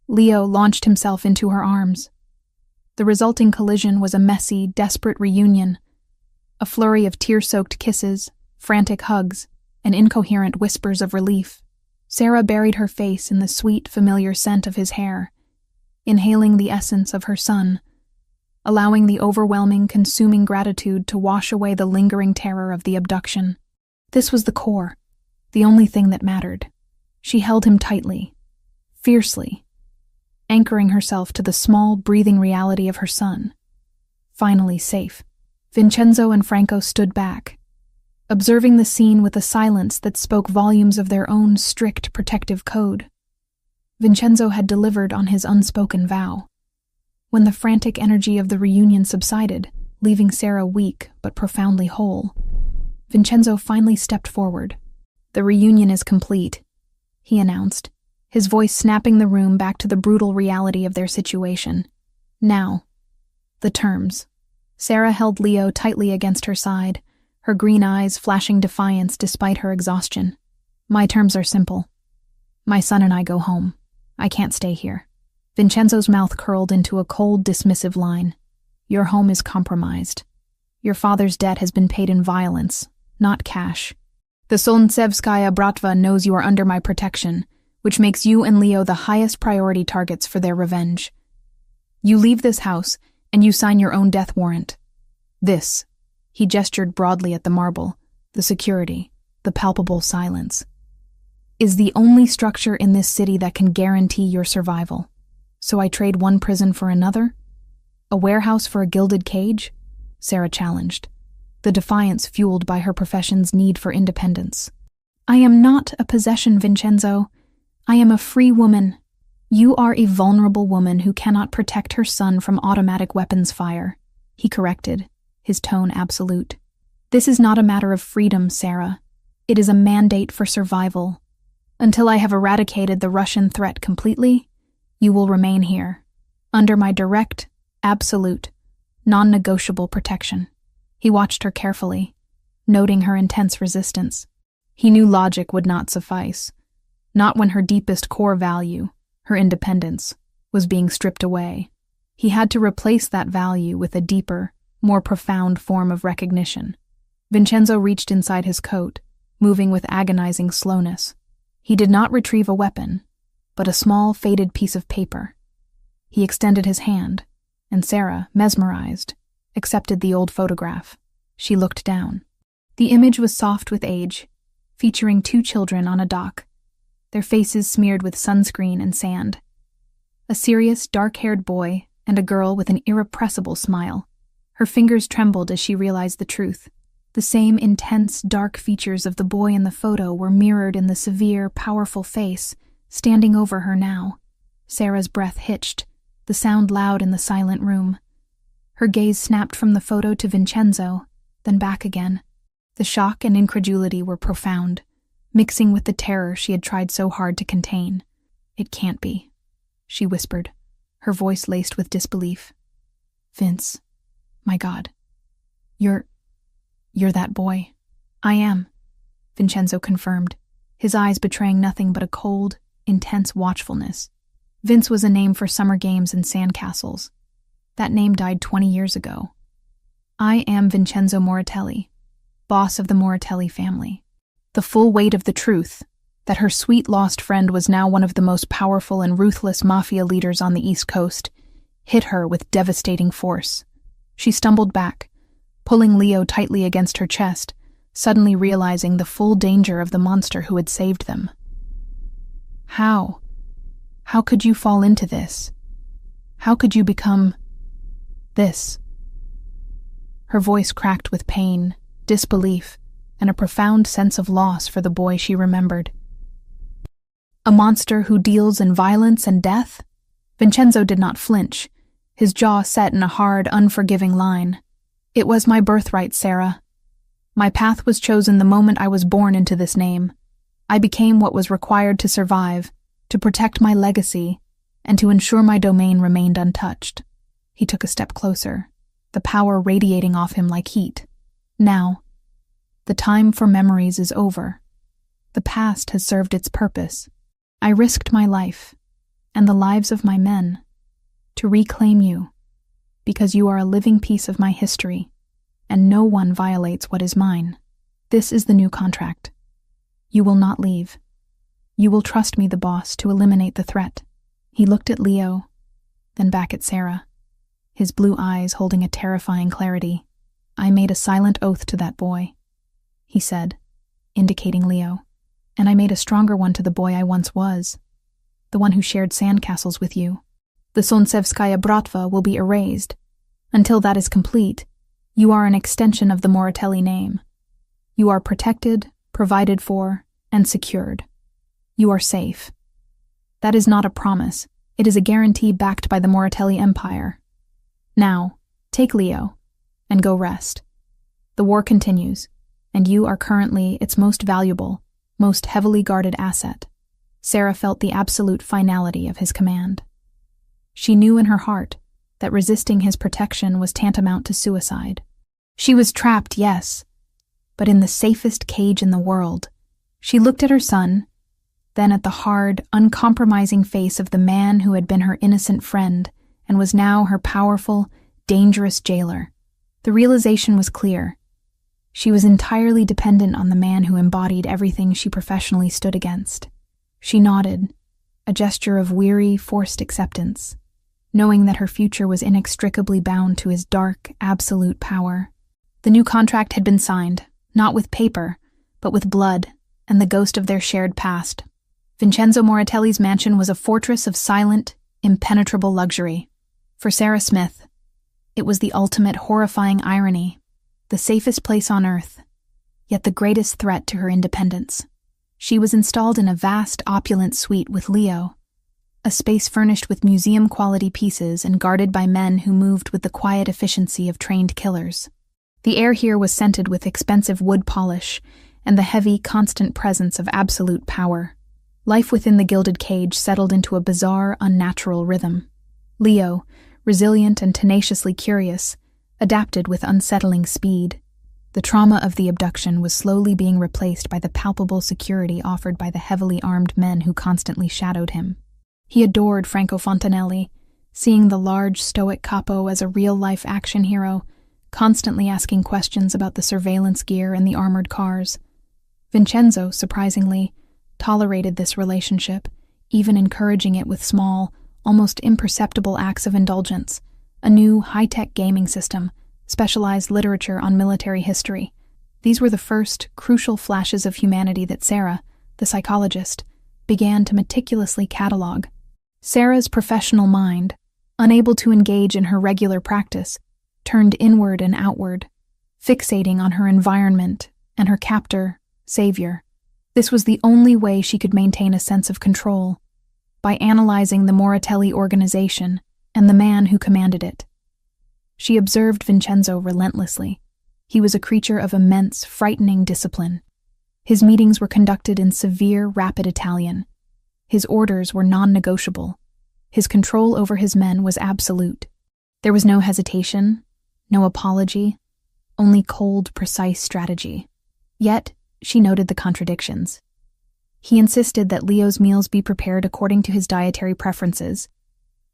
Leo launched himself into her arms. The resulting collision was a messy, desperate reunion, a flurry of tear-soaked kisses, frantic hugs, and incoherent whispers of relief. Sarah buried her face in the sweet, familiar scent of his hair, inhaling the essence of her son, allowing the overwhelming, consuming gratitude to wash away the lingering terror of the abduction. This was the core, the only thing that mattered. She held him tightly, fiercely, anchoring herself to the small, breathing reality of her son. Finally safe. Vincenzo and Franco stood back, observing the scene with a silence that spoke volumes of their own strict protective code. Vincenzo had delivered on his unspoken vow. When the frantic energy of the reunion subsided, leaving Sarah weak but profoundly whole, Vincenzo finally stepped forward. "The reunion is complete," he announced, his voice snapping the room back to the brutal reality of their situation. "Now, the terms." Sarah held Leo tightly against her side, her green eyes flashing defiance despite her exhaustion. "My terms are simple. My son and I go home. I can't stay here." Vincenzo's mouth curled into a cold, dismissive line. "Your home is compromised. Your father's debt has been paid in violence, not cash. The Solntsevskaya Bratva knows you are under my protection, which makes you and Leo the highest priority targets for their revenge. You leave this house, and you sign your own death warrant. This," he gestured broadly at the marble, the security, the palpable silence, "is the only structure in this city that can guarantee your survival. So I trade one prison for another? A warehouse for a gilded cage?" Sarah challenged, the defiance fueled by her profession's need for independence. "I am not a possession, Vincenzo. I am a free woman. You are a vulnerable woman who cannot protect her son from automatic weapons fire. he corrected, his tone absolute. This is not a matter of freedom, Sarah. It is a mandate for survival. Until I have eradicated the Russian threat completely, you will remain here, under my direct, absolute, non-negotiable protection. He watched her carefully, noting her intense resistance. He knew logic would not suffice, not when her deepest core value, her independence, was being stripped away. He had to replace that value with a deeper, more profound form of recognition. Vincenzo reached inside his coat, moving with agonizing slowness. He did not retrieve a weapon, but a small, faded piece of paper. He extended his hand, and Sarah, mesmerized, accepted the old photograph. She looked down. The image was soft with age, featuring 2 children on a dock, their faces smeared with sunscreen and sand. A serious, dark-haired boy and a girl with an irrepressible smile. Her fingers trembled as she realized the truth. The same intense, dark features of the boy in the photo were mirrored in the severe, powerful face, standing over her now. Sarah's breath hitched, the sound loud in the silent room. Her gaze snapped from the photo to Vincenzo, then back again. The shock and incredulity were profound, mixing with the terror she had tried so hard to contain. "It can't be," she whispered, her voice laced with disbelief. "Vince, my God, you're that boy." "I am," Vincenzo confirmed, his eyes betraying nothing but a cold, intense watchfulness. Vince was a name for summer games and sandcastles. That name died 20 years ago. "I am Vincenzo Moratelli, boss of the Moratelli family." The full weight of the truth, that her sweet lost friend was now one of the most powerful and ruthless Mafia leaders on the East Coast, hit her with devastating force. She stumbled back, pulling Leo tightly against her chest, suddenly realizing the full danger of the monster who had saved them. How? How could you fall into this? How could you become this? Her voice cracked with pain, disbelief, and a profound sense of loss for the boy she remembered. A monster who deals in violence and death? Vincenzo did not flinch, his jaw set in a hard, unforgiving line. "It was my birthright, Sarah. My path was chosen the moment I was born into this name. I became what was required to survive, to protect my legacy, and to ensure my domain remained untouched." He took a step closer, the power radiating off him like heat. "Now, the time for memories is over. The past has served its purpose. I risked my life, and the lives of my men, to reclaim you, because you are a living piece of my history, and no one violates what is mine. This is the new contract. You will not leave. You will trust me, the boss, to eliminate the threat." He looked at Leo, then back at Sarah, his blue eyes holding a terrifying clarity. "I made a silent oath to that boy," he said, indicating Leo, "and I made a stronger one to the boy I once was, the one who shared sandcastles with you. The Solnsevskaya Bratva will be erased. Until that is complete, you are an extension of the Moratelli name. You are protected, provided for, and secured. You are safe. That is not a promise. It is a guarantee backed by the Moratelli Empire. Now, take Leo, and go rest. The war continues, and you are currently its most valuable, most heavily guarded asset." Sarah felt the absolute finality of his command. She knew in her heart that resisting his protection was tantamount to suicide. She was trapped, yes, but in the safest cage in the world. She looked at her son, then at the hard, uncompromising face of the man who had been her innocent friend and was now her powerful, dangerous jailer. The realization was clear. She was entirely dependent on the man who embodied everything she professionally stood against. She nodded, a gesture of weary, forced acceptance, knowing that her future was inextricably bound to his dark, absolute power. The new contract had been signed, not with paper, but with blood and the ghost of their shared past. Vincenzo Moratelli's mansion was a fortress of silent, impenetrable luxury. For Sarah Smith, it was the ultimate horrifying irony, the safest place on earth, yet the greatest threat to her independence. She was installed in a vast, opulent suite with Leo, a space furnished with museum-quality pieces and guarded by men who moved with the quiet efficiency of trained killers. The air here was scented with expensive wood polish and the heavy, constant presence of absolute power. Life within the gilded cage settled into a bizarre, unnatural rhythm. Leo, resilient and tenaciously curious, adapted with unsettling speed. The trauma of the abduction was slowly being replaced by the palpable security offered by the heavily armed men who constantly shadowed him. He adored Franco Fontanelli, seeing the large, stoic capo as a real-life action hero, constantly asking questions about the surveillance gear and the armored cars. Vincenzo, surprisingly, tolerated this relationship, even encouraging it with small, almost imperceptible acts of indulgence, a new, high-tech gaming system, specialized literature on military history. These were the first, crucial flashes of humanity that Sarah, the psychologist, began to meticulously catalog. Sarah's professional mind, unable to engage in her regular practice, turned inward and outward, fixating on her environment and her captor, savior. This was the only way she could maintain a sense of control, by analyzing the Moratelli organization and the man who commanded it. She observed Vincenzo relentlessly. He was a creature of immense, frightening discipline. His meetings were conducted in severe, rapid Italian. His orders were non-negotiable. His control over his men was absolute. There was no hesitation, no apology, only cold, precise strategy. Yet, she noted the contradictions. He insisted that Leo's meals be prepared according to his dietary preferences,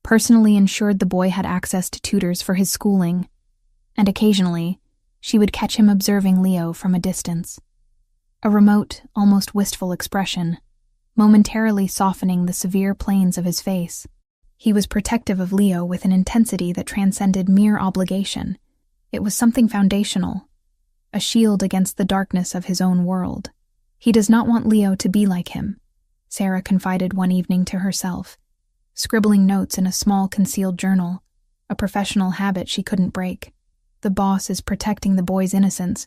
personally ensured the boy had access to tutors for his schooling, and occasionally, she would catch him observing Leo from a distance. A remote, almost wistful expression, momentarily softening the severe planes of his face. He was protective of Leo with an intensity that transcended mere obligation. It was something foundational, a shield against the darkness of his own world. He does not want Leo to be like him, Sarah confided one evening to herself, scribbling notes in a small concealed journal, a professional habit she couldn't break. The boss is protecting the boy's innocence,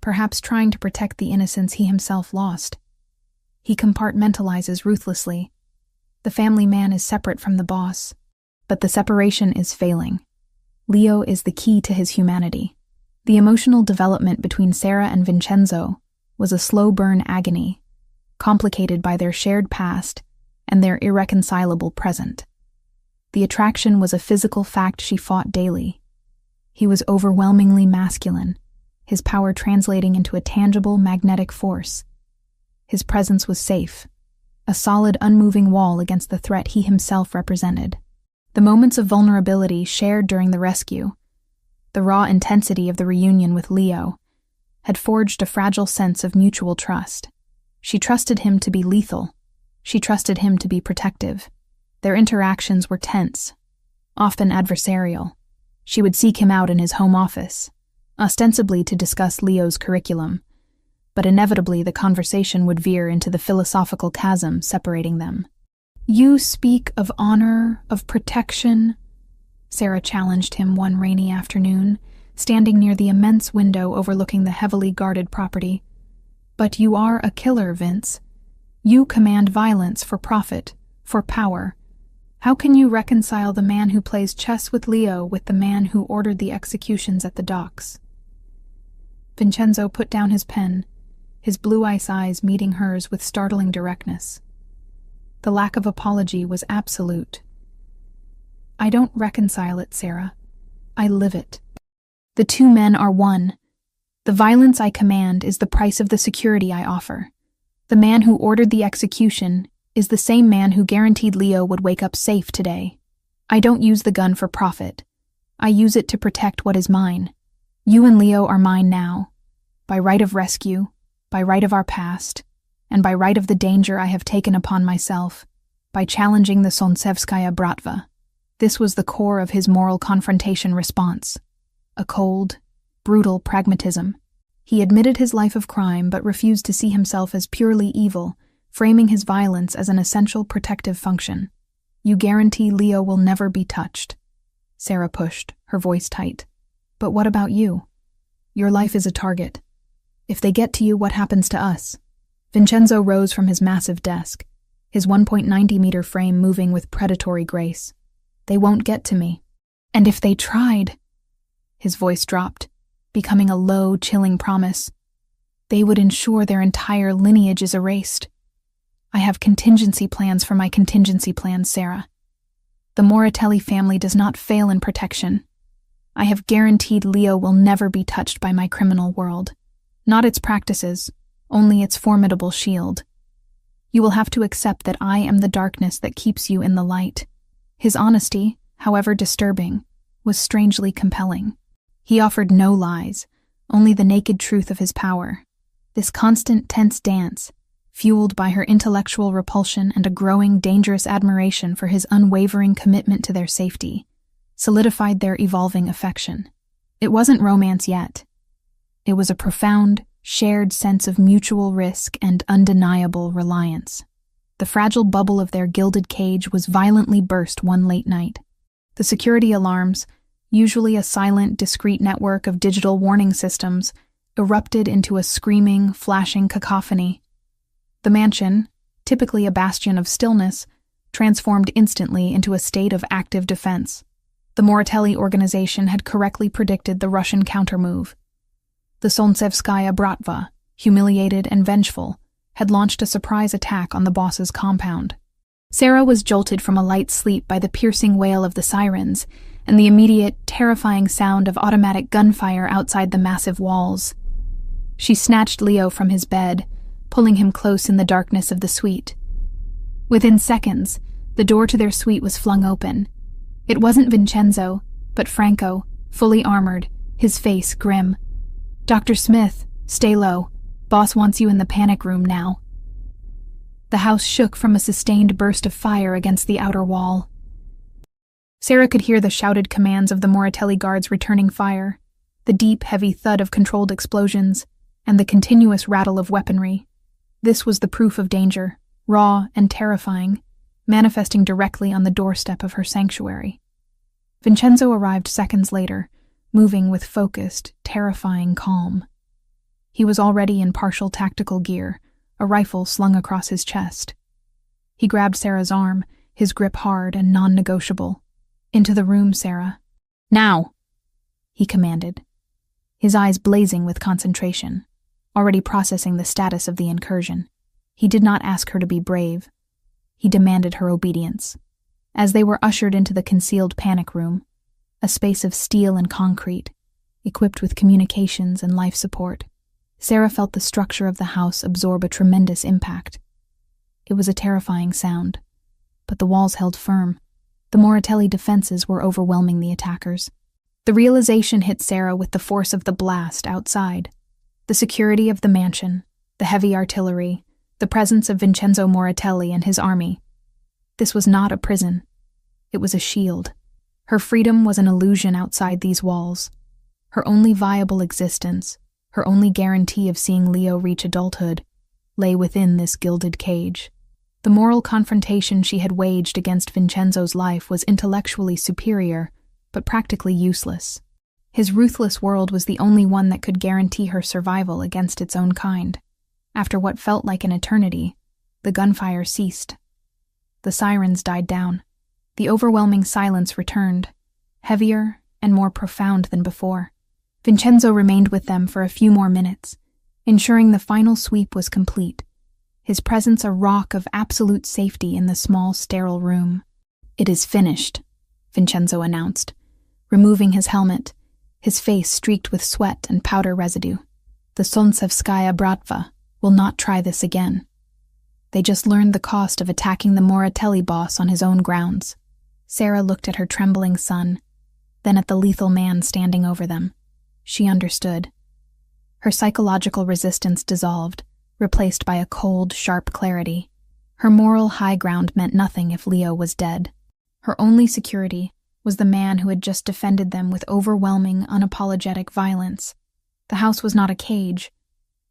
perhaps trying to protect the innocence he himself lost. He compartmentalizes ruthlessly. The family man is separate from the boss, but the separation is failing. Leo is the key to his humanity. The emotional development between Sarah and Vincenzo was a slow-burn agony, complicated by their shared past and their irreconcilable present. The attraction was a physical fact she fought daily. He was overwhelmingly masculine, his power translating into a tangible magnetic force. His presence was safe, a solid, unmoving wall against the threat he himself represented. The moments of vulnerability shared during the rescue, the raw intensity of the reunion with Leo, had forged a fragile sense of mutual trust. She trusted him to be lethal. She trusted him to be protective. Their interactions were tense, often adversarial. She would seek him out in his home office, ostensibly to discuss Leo's curriculum, but inevitably the conversation would veer into the philosophical chasm separating them. "You speak of honor, of protection," Sarah challenged him one rainy afternoon, standing near the immense window overlooking the heavily guarded property. "But you are a killer, Vince. You command violence for profit, for power. How can you reconcile the man who plays chess with Leo with the man who ordered the executions at the docks?" Vincenzo put down his pen, his blue-ice eyes meeting hers with startling directness. The lack of apology was absolute. "I don't reconcile it, Sarah. I live it. The two men are one. The violence I command is the price of the security I offer. The man who ordered the execution is the same man who guaranteed Leo would wake up safe today. I don't use the gun for profit. I use it to protect what is mine. You and Leo are mine now, by right of rescue, by right of our past, and by right of the danger I have taken upon myself, by challenging the Sontsevskaya Bratva." This was the core of his moral confrontation response, a cold, brutal pragmatism. He admitted his life of crime but refused to see himself as purely evil, framing his violence as an essential protective function. "You guarantee Leo will never be touched," Sarah pushed, her voice tight. "But what about you? Your life is a target. If they get to you, what happens to us?" Vincenzo rose from his massive desk, his 1.90-meter frame moving with predatory grace. "They won't get to me. And if they tried," his voice dropped, becoming a low, chilling promise, "they would ensure their entire lineage is erased. I have contingency plans for my contingency plans, Sarah. The Moratelli family does not fail in protection. I have guaranteed Leo will never be touched by my criminal world. Not its practices, only its formidable shield. You will have to accept that I am the darkness that keeps you in the light." His honesty, however disturbing, was strangely compelling. He offered no lies, only the naked truth of his power. This constant tense dance, fueled by her intellectual repulsion and a growing dangerous admiration for his unwavering commitment to their safety, solidified their evolving affection. It wasn't romance yet. It was a profound, shared sense of mutual risk and undeniable reliance. The fragile bubble of their gilded cage was violently burst one late night. The security alarms, usually a silent, discreet network of digital warning systems, erupted into a screaming, flashing cacophony. The mansion, typically a bastion of stillness, transformed instantly into a state of active defense. The Moratelli organization had correctly predicted the Russian countermove. The Solntsevskaya Bratva, humiliated and vengeful, had launched a surprise attack on the boss's compound. Sarah was jolted from a light sleep by the piercing wail of the sirens and the immediate, terrifying sound of automatic gunfire outside the massive walls. She snatched Leo from his bed, pulling him close in the darkness of the suite. Within seconds, the door to their suite was flung open. It wasn't Vincenzo, but Franco, fully armored, his face grim. "Dr. Smith, stay low. Boss wants you in the panic room now." The house shook from a sustained burst of fire against the outer wall. Sarah could hear the shouted commands of the Moratelli guards returning fire, the deep, heavy thud of controlled explosions, and the continuous rattle of weaponry. This was the proof of danger, raw and terrifying, manifesting directly on the doorstep of her sanctuary. Vincenzo arrived seconds later, moving with focused, terrifying calm. He was already in partial tactical gear, a rifle slung across his chest. He grabbed Sarah's arm, his grip hard and non-negotiable. "Into the room, Sarah." "Now!" he commanded, his eyes blazing with concentration, already processing the status of the incursion. He did not ask her to be brave. He demanded her obedience. As they were ushered into the concealed panic room, a space of steel and concrete, equipped with communications and life support, Sarah felt the structure of the house absorb a tremendous impact. It was a terrifying sound, but the walls held firm. The Moratelli defenses were overwhelming the attackers. The realization hit Sarah with the force of the blast outside. The security of the mansion, the heavy artillery, the presence of Vincenzo Moratelli and his army. This was not a prison. It was a shield. Her freedom was an illusion outside these walls. Her only viable existence, her only guarantee of seeing Leo reach adulthood, lay within this gilded cage. The moral confrontation she had waged against Vincenzo's life was intellectually superior, but practically useless. His ruthless world was the only one that could guarantee her survival against its own kind. After what felt like an eternity, the gunfire ceased. The sirens died down. The overwhelming silence returned, heavier and more profound than before. Vincenzo remained with them for a few more minutes, ensuring the final sweep was complete, his presence a rock of absolute safety in the small, sterile room. "It is finished," Vincenzo announced, removing his helmet, his face streaked with sweat and powder residue. "The Solntsevskaya Bratva will not try this again. They just learned the cost of attacking the Moratelli boss on his own grounds." Sarah looked at her trembling son, then at the lethal man standing over them. She understood. Her psychological resistance dissolved, replaced by a cold, sharp clarity. Her moral high ground meant nothing if Leo was dead. Her only security was the man who had just defended them with overwhelming, unapologetic violence. The house was not a cage.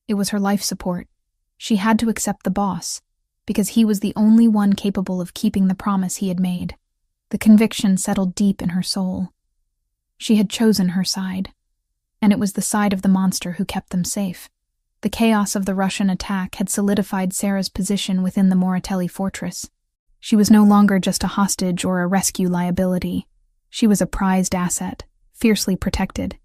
It was her life support. She had to accept the boss, because he was the only one capable of keeping the promise he had made. The conviction settled deep in her soul. She had chosen her side, and it was the side of the monster who kept them safe. The chaos of the Russian attack had solidified Sarah's position within the Moratelli fortress. She was no longer just a hostage or a rescue liability. She was a prized asset, fiercely protected.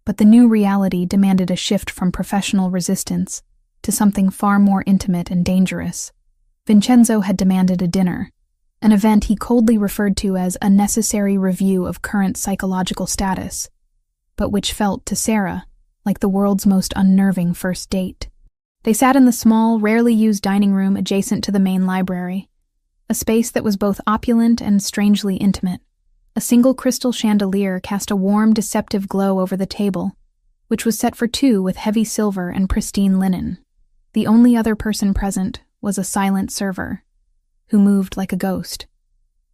But the new reality demanded a shift from professional resistance to something far more intimate and dangerous. Vincenzo had demanded a dinner, an event he coldly referred to as a necessary review of current psychological status, but which felt to Sarah like the world's most unnerving first date. They sat in the small, rarely used dining room adjacent to the main library, a space that was both opulent and strangely intimate. A single crystal chandelier cast a warm, deceptive glow over the table, which was set for two with heavy silver and pristine linen. The only other person present was a silent server, who moved like a ghost,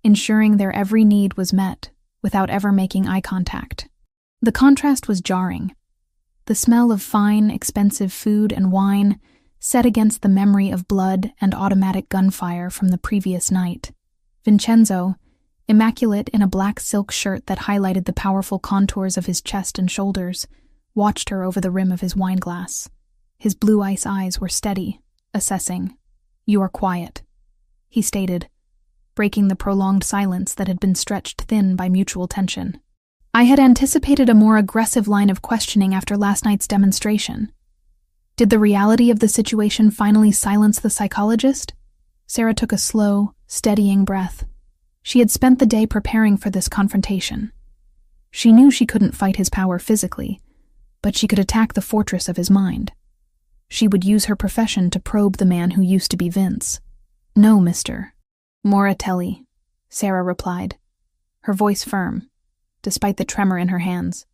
ensuring their every need was met without ever making eye contact. The contrast was jarring. The smell of fine, expensive food and wine set against the memory of blood and automatic gunfire from the previous night. Vincenzo, immaculate in a black silk shirt that highlighted the powerful contours of his chest and shoulders, watched her over the rim of his wineglass. His blue ice eyes were steady, assessing. "You are quiet," he stated, breaking the prolonged silence that had been stretched thin by mutual tension. I had anticipated a more aggressive line of questioning after last night's demonstration. Did the reality of the situation finally silence the psychologist? Sarah took a slow, steadying breath. She had spent the day preparing for this confrontation. She knew she couldn't fight his power physically, but she could attack the fortress of his mind. She would use her profession to probe the man who used to be Vince. "No, Mr. Moratelli," Sarah replied, her voice firm, despite the tremor in her hands.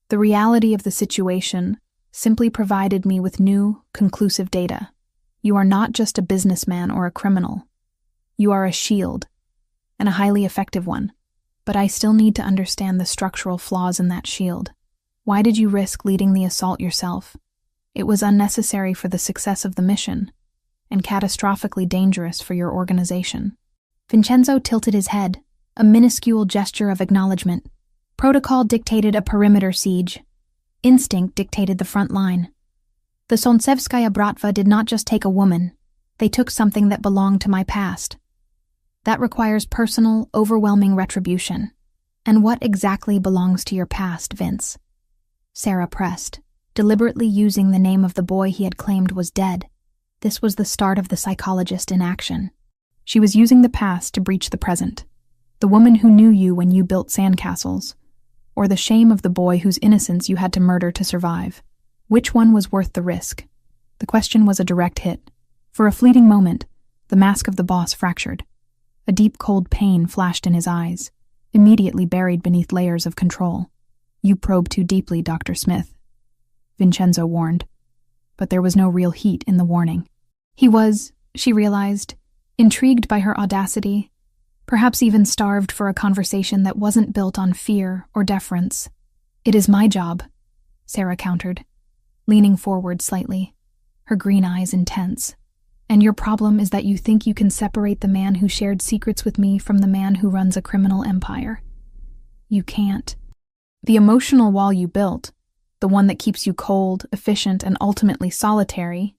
"The reality of the situation simply provided me with new, conclusive data. You are not just a businessman or a criminal. You are a shield, and a highly effective one. But I still need to understand the structural flaws in that shield. Why did you risk leading the assault yourself? It was unnecessary for the success of the mission, and catastrophically dangerous for your organization." Vincenzo tilted his head, a minuscule gesture of acknowledgement. Protocol dictated a perimeter siege. Instinct dictated the front line. The Solntsevskaya Bratva did not just take a woman. They took something that belonged to my past. That requires personal, overwhelming retribution. And what exactly belongs to your past, Vince? Sarah pressed, deliberately using the name of the boy he had claimed was dead. This was the start of the psychologist in action. She was using the past to breach the present. The woman who knew you when you built sandcastles, or the shame of the boy whose innocence you had to murder to survive. Which one was worth the risk? The question was a direct hit. For a fleeting moment, the mask of the boss fractured. A deep, cold pain flashed in his eyes, immediately buried beneath layers of control. "You probe too deeply, Dr. Smith," Vincenzo warned. But there was no real heat in the warning. He was, she realized, intrigued by her audacity, perhaps even starved for a conversation that wasn't built on fear or deference. "It is my job," Sarah countered, leaning forward slightly, her green eyes intense. "And your problem is that you think you can separate the man who shared secrets with me from the man who runs a criminal empire. You can't. The emotional wall you built, the one that keeps you cold, efficient, and ultimately solitary,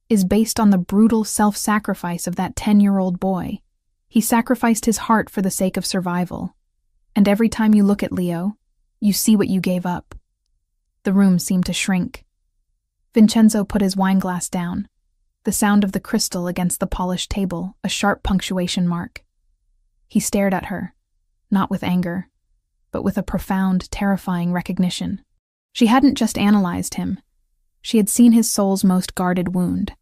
is based on the brutal self-sacrifice of that 10-year-old boy. He sacrificed his heart for the sake of survival. And every time you look at Leo, you see what you gave up." The room seemed to shrink. Vincenzo put his wineglass down, the sound of the crystal against the polished table a sharp punctuation mark. He stared at her, not with anger, but with a profound, terrifying recognition. She hadn't just analyzed him. She had seen his soul's most guarded wound.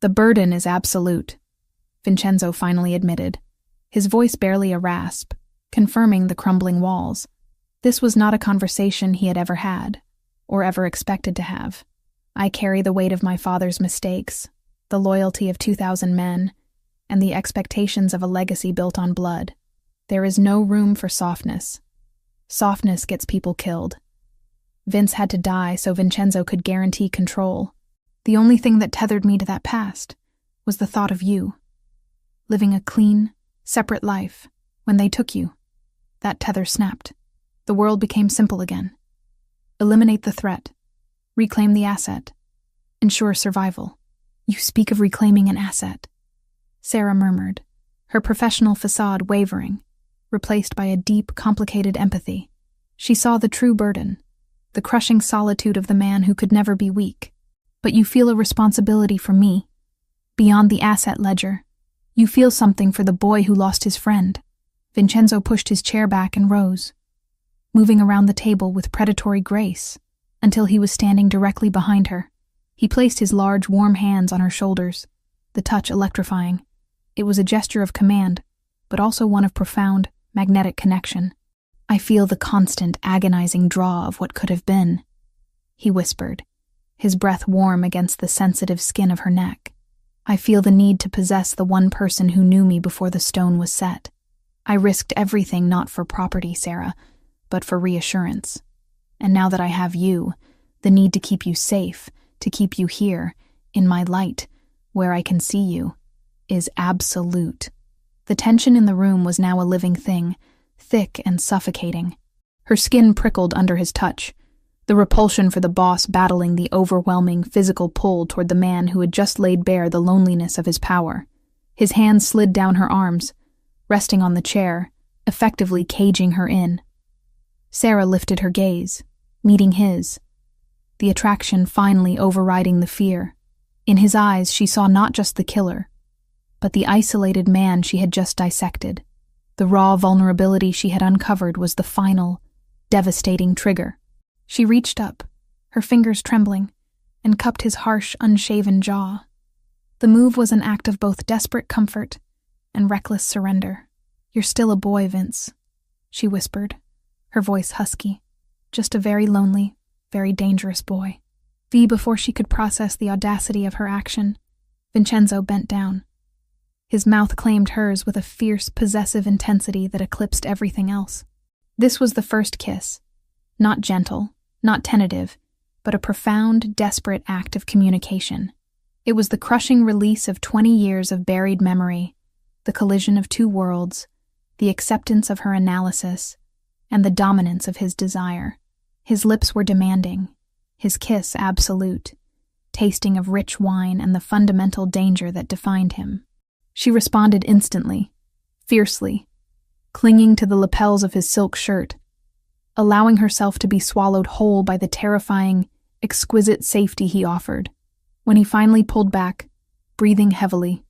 "The burden is absolute," Vincenzo finally admitted, his voice barely a rasp, confirming the crumbling walls. This was not a conversation he had ever had, or ever expected to have. "I carry the weight of my father's mistakes, the loyalty of 2,000 men, and the expectations of a legacy built on blood. There is no room for softness. Softness gets people killed." Vince had to die so Vincenzo could guarantee control. "The only thing that tethered me to that past was the thought of you. Living a clean, separate life when they took you. That tether snapped. The world became simple again. Eliminate the threat. Reclaim the asset. ensure survival. You speak of reclaiming an asset, Sarah murmured, her professional facade wavering, replaced by a deep, complicated empathy. She saw the true burden, the crushing solitude of the man who could never be weak. But you feel a responsibility for me, beyond the asset ledger. You feel something for the boy who lost his friend. Vincenzo pushed his chair back and rose, moving around the table with predatory grace, until he was standing directly behind her. He placed his large, warm hands on her shoulders, the touch electrifying. It was a gesture of command, but also one of profound, magnetic connection. I feel the constant, agonizing draw of what could have been, he whispered, his breath warm against the sensitive skin of her neck. I feel the need to possess the one person who knew me before the stone was set. I risked everything not for property, Sarah, but for reassurance. And now that I have you, the need to keep you safe, to keep you here, in my light, where I can see you, is absolute. The tension in the room was now a living thing, thick and suffocating. Her skin prickled under his touch, the repulsion for the boss battling the overwhelming physical pull toward the man who had just laid bare the loneliness of his power. His hands slid down her arms, resting on the chair, effectively caging her in. Sarah lifted her gaze, meeting his, the attraction finally overriding the fear. In his eyes, she saw not just the killer, but the isolated man she had just dissected. The raw vulnerability she had uncovered was the final, devastating trigger. She reached up, her fingers trembling, and cupped his harsh, unshaven jaw. The move was an act of both desperate comfort and reckless surrender. "You're still a boy, Vince," she whispered, her voice husky. "Just a very lonely, very dangerous boy." Before she could process the audacity of her action, Vincenzo bent down. His mouth claimed hers with a fierce, possessive intensity that eclipsed everything else. This was the first kiss, not gentle, not tentative, but a profound, desperate act of communication. It was the crushing release of 20 years of buried memory, the collision of two worlds, the acceptance of her analysis, and the dominance of his desire. His lips were demanding, his kiss absolute, tasting of rich wine and the fundamental danger that defined him. She responded instantly, fiercely, clinging to the lapels of his silk shirt, allowing herself to be swallowed whole by the terrifying, exquisite safety he offered. When he finally pulled back, breathing heavily,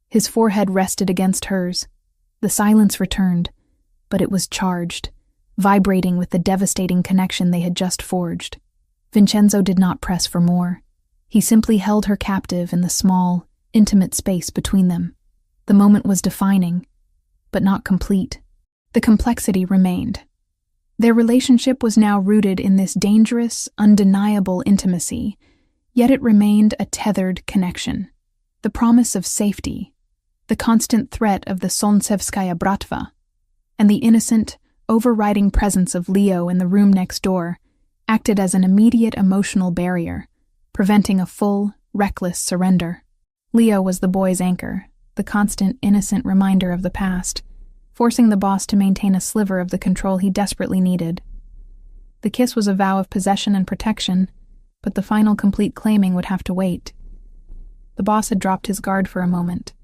his forehead rested against hers. The silence returned, but it was charged, vibrating with the devastating connection they had just forged. Vincenzo did not press for more. He simply held her captive in the small, intimate space between them. The moment was defining, but not complete. The complexity remained. Their relationship was now rooted in this dangerous, undeniable intimacy, yet it remained a tethered connection. The promise of safety, the constant threat of the Solnsevskaya Bratva, and the innocent, overriding presence of Leo in the room next door acted as an immediate emotional barrier, preventing a full, reckless surrender. Leo was the boy's anchor, the constant, innocent reminder of the past, forcing the boss to maintain a sliver of the control he desperately needed. The kiss was a vow of possession and protection, but the final complete claiming would have to wait. The boss had dropped his guard for a moment,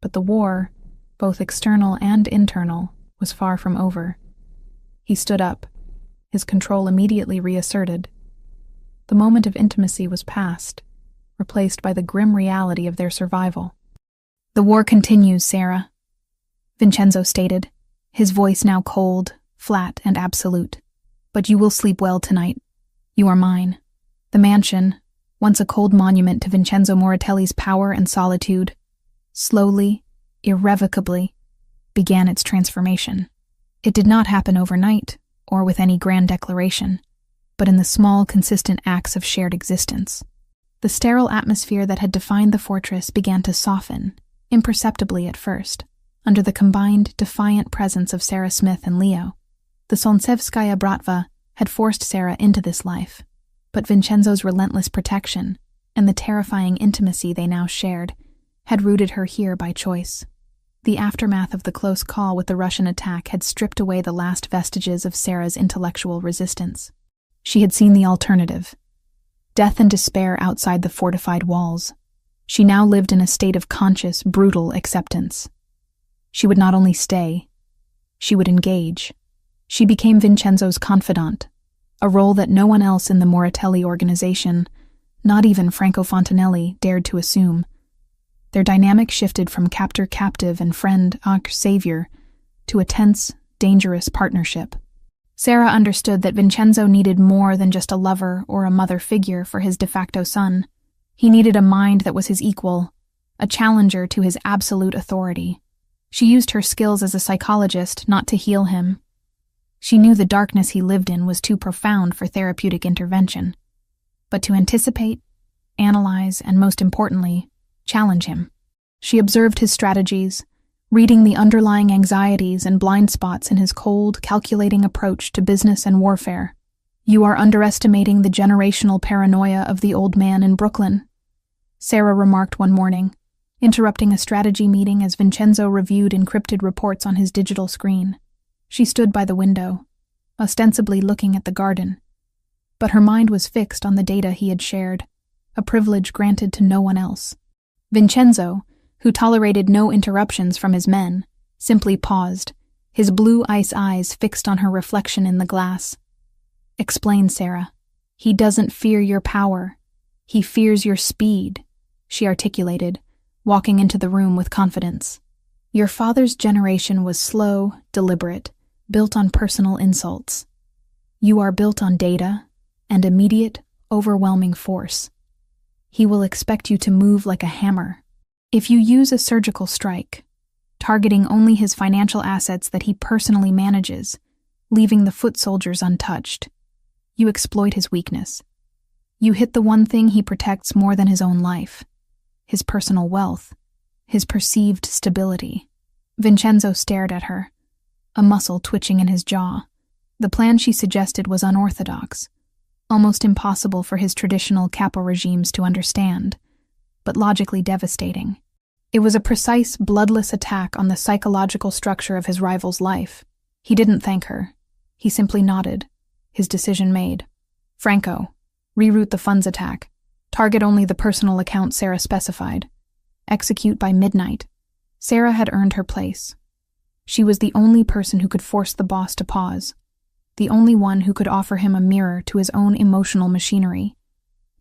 but the war, both external and internal, was far from over. He stood up, his control immediately reasserted. The moment of intimacy was past, replaced by the grim reality of their survival. "The war continues, Sarah," Vincenzo stated, his voice now cold, flat, and absolute. "But you will sleep well tonight. You are mine." The mansion, once a cold monument to Vincenzo Moratelli's power and solitude, slowly, irrevocably, began its transformation. It did not happen overnight, or with any grand declaration, but in the small, consistent acts of shared existence. The sterile atmosphere that had defined the fortress began to soften, imperceptibly at first, under the combined, defiant presence of Sarah Smith and Leo. The Solnsevskaya Bratva had forced Sarah into this life, but Vincenzo's relentless protection and the terrifying intimacy they now shared had rooted her here by choice. The aftermath of the close call with the Russian attack had stripped away the last vestiges of Sarah's intellectual resistance. She had seen the alternative, death and despair outside the fortified walls. She now lived in a state of conscious, brutal acceptance. She would not only stay, she would engage. She became Vincenzo's confidant, a role that no one else in the Moratelli organization, not even Franco Fontanelli, dared to assume. Their dynamic shifted from captor-captive and friend-savior to a tense, dangerous partnership. Sarah understood that Vincenzo needed more than just a lover or a mother figure for his de facto son. He needed a mind that was his equal, a challenger to his absolute authority. She used her skills as a psychologist not to heal him. She knew the darkness he lived in was too profound for therapeutic intervention, but to anticipate, analyze, and most importantly, challenge him. She observed his strategies, reading the underlying anxieties and blind spots in his cold, calculating approach to business and warfare. "You are underestimating the generational paranoia of the old man in Brooklyn," Sarah remarked one morning, interrupting a strategy meeting as Vincenzo reviewed encrypted reports on his digital screen. She stood by the window, ostensibly looking at the garden, but her mind was fixed on the data he had shared, a privilege granted to no one else. Vincenzo, who tolerated no interruptions from his men, simply paused, his blue ice eyes fixed on her reflection in the glass. "Explain, Sarah. He doesn't fear your power. He fears your speed," she articulated, walking into the room with confidence. "Your father's generation was slow, deliberate, built on personal insults. You are built on data and immediate, overwhelming force. He will expect you to move like a hammer. If you use a surgical strike, targeting only his financial assets that he personally manages, leaving the foot soldiers untouched, you exploit his weakness. You hit the one thing he protects more than his own life, his personal wealth, his perceived stability." Vincenzo stared at her, a muscle twitching in his jaw. The plan she suggested was unorthodox, almost impossible for his traditional capo regimes to understand, but logically devastating. It was a precise, bloodless attack on the psychological structure of his rival's life. He didn't thank her. He simply nodded, his decision made. "Franco, reroute the funds attack. Target only the personal account Sarah specified. Execute by midnight." Sarah had earned her place. She was the only person who could force the boss to pause, the only one who could offer him a mirror to his own emotional machinery,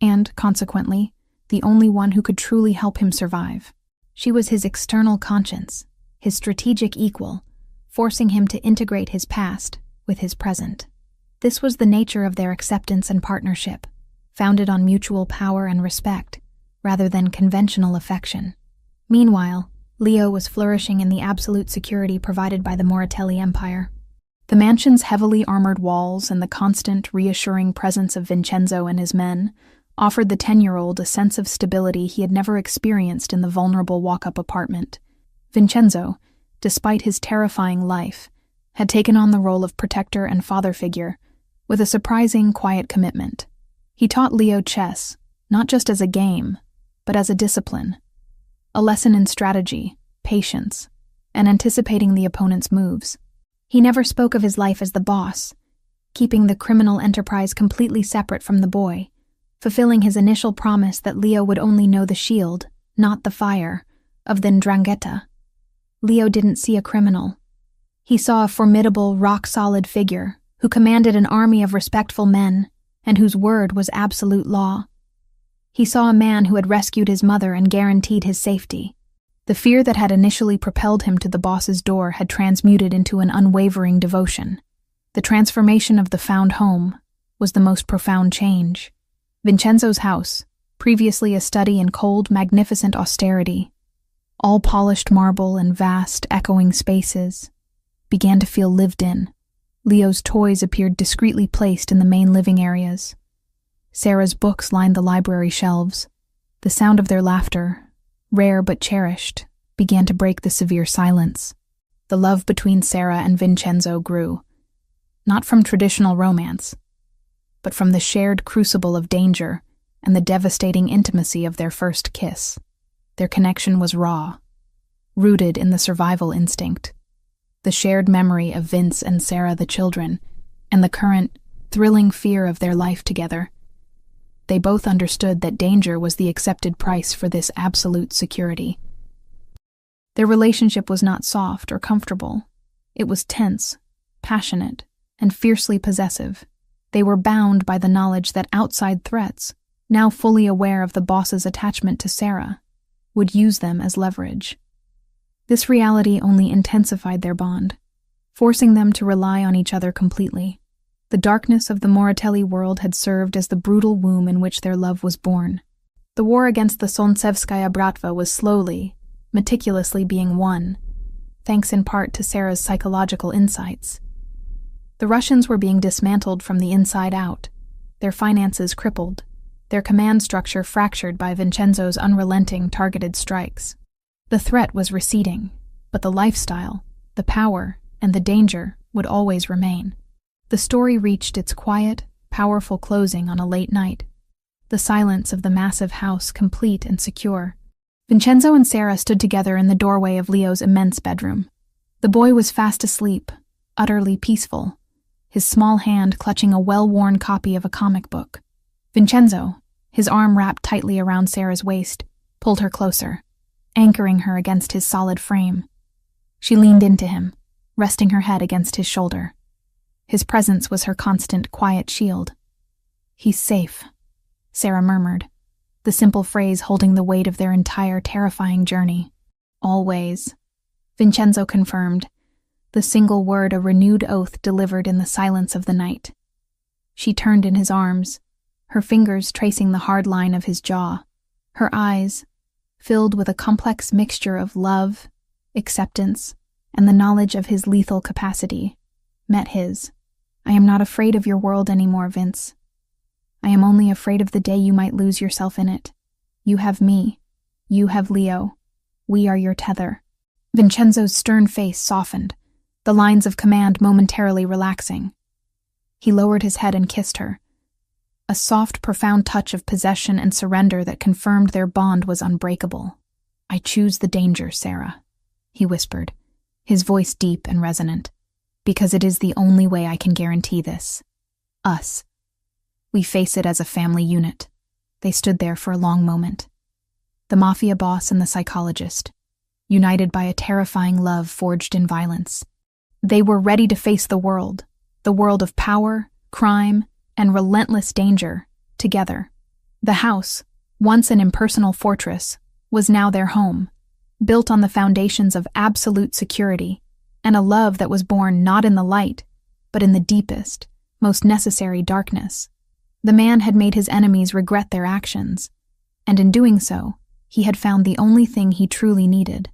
and, consequently, the only one who could truly help him survive. She was his external conscience, his strategic equal, forcing him to integrate his past with his present. This was the nature of their acceptance and partnership, founded on mutual power and respect, rather than conventional affection. Meanwhile, Leo was flourishing in the absolute security provided by the Moratelli Empire. The mansion's heavily armored walls and the constant, reassuring presence of Vincenzo and his men offered the 10-year-old a sense of stability he had never experienced in the vulnerable walk-up apartment. Vincenzo, despite his terrifying life, had taken on the role of protector and father figure with a surprising, quiet commitment. He taught Leo chess, not just as a game, but as a discipline, a lesson in strategy, patience, and anticipating the opponent's moves. He never spoke of his life as the boss, keeping the criminal enterprise completely separate from the boy, fulfilling his initial promise that Leo would only know the shield, not the fire, of the 'Ndrangheta. Leo didn't see a criminal. He saw a formidable, rock-solid figure who commanded an army of respectful men and whose word was absolute law. He saw a man who had rescued his mother and guaranteed his safety. The fear that had initially propelled him to the boss's door had transmuted into an unwavering devotion. The transformation of the found home was the most profound change. Vincenzo's house, previously a study in cold, magnificent austerity, all polished marble and vast, echoing spaces, began to feel lived in. Leo's toys appeared discreetly placed in the main living areas. Sarah's books lined the library shelves. The sound of their laughter, rare but cherished, began to break the severe silence. The love between Sarah and Vincenzo grew, not from traditional romance, but from the shared crucible of danger and the devastating intimacy of their first kiss. Their connection was raw, rooted in the survival instinct, the shared memory of Vince and Sarah the children, and the current, thrilling fear of their life together. they both understood that danger was the accepted price for this absolute security. Their relationship was not soft or comfortable. It was tense, passionate, and fiercely possessive. They were bound by the knowledge that outside threats, now fully aware of the boss's attachment to Sarah, would use them as leverage. This reality only intensified their bond, forcing them to rely on each other completely. The darkness of the Moratelli world had served as the brutal womb in which their love was born. The war against the Solntsevskaya Bratva was slowly, meticulously being won, thanks in part to Sarah's psychological insights. The Russians were being dismantled from the inside out, their finances crippled, their command structure fractured by Vincenzo's unrelenting targeted strikes. The threat was receding, but the lifestyle, the power, and the danger would always remain. The story reached its quiet, powerful closing on a late night, the silence of the massive house complete and secure. Vincenzo and Sarah stood together in the doorway of Leo's immense bedroom. The boy was fast asleep, utterly peaceful, his small hand clutching a well-worn copy of a comic book. Vincenzo, his arm wrapped tightly around Sarah's waist, pulled her closer, anchoring her against his solid frame. She leaned into him, resting her head against his shoulder. His presence was her constant, quiet shield. "He's safe," Sarah murmured, the simple phrase holding the weight of their entire terrifying journey. "Always," Vincenzo confirmed, the single word a renewed oath delivered in the silence of the night. She turned in his arms, her fingers tracing the hard line of his jaw, her eyes, filled with a complex mixture of love, acceptance, and the knowledge of his lethal capacity, met his. "I am not afraid of your world anymore, Vince. I am only afraid of the day you might lose yourself in it. You have me. You have Leo. We are your tether." Vincenzo's stern face softened, the lines of command momentarily relaxing. He lowered his head and kissed her, a soft, profound touch of possession and surrender that confirmed their bond was unbreakable. "I choose the danger, Sarah," he whispered, his voice deep and resonant, "because it is the only way I can guarantee this. Us. We face it as a family unit." They stood there for a long moment. The Mafia boss and the psychologist, united by a terrifying love forged in violence. They were ready to face the world of power, crime, and relentless danger, together. The house, once an impersonal fortress, was now their home, built on the foundations of absolute security, and a love that was born not in the light, but in the deepest, most necessary darkness. The man had made his enemies regret their actions, and in doing so, he had found the only thing he truly needed: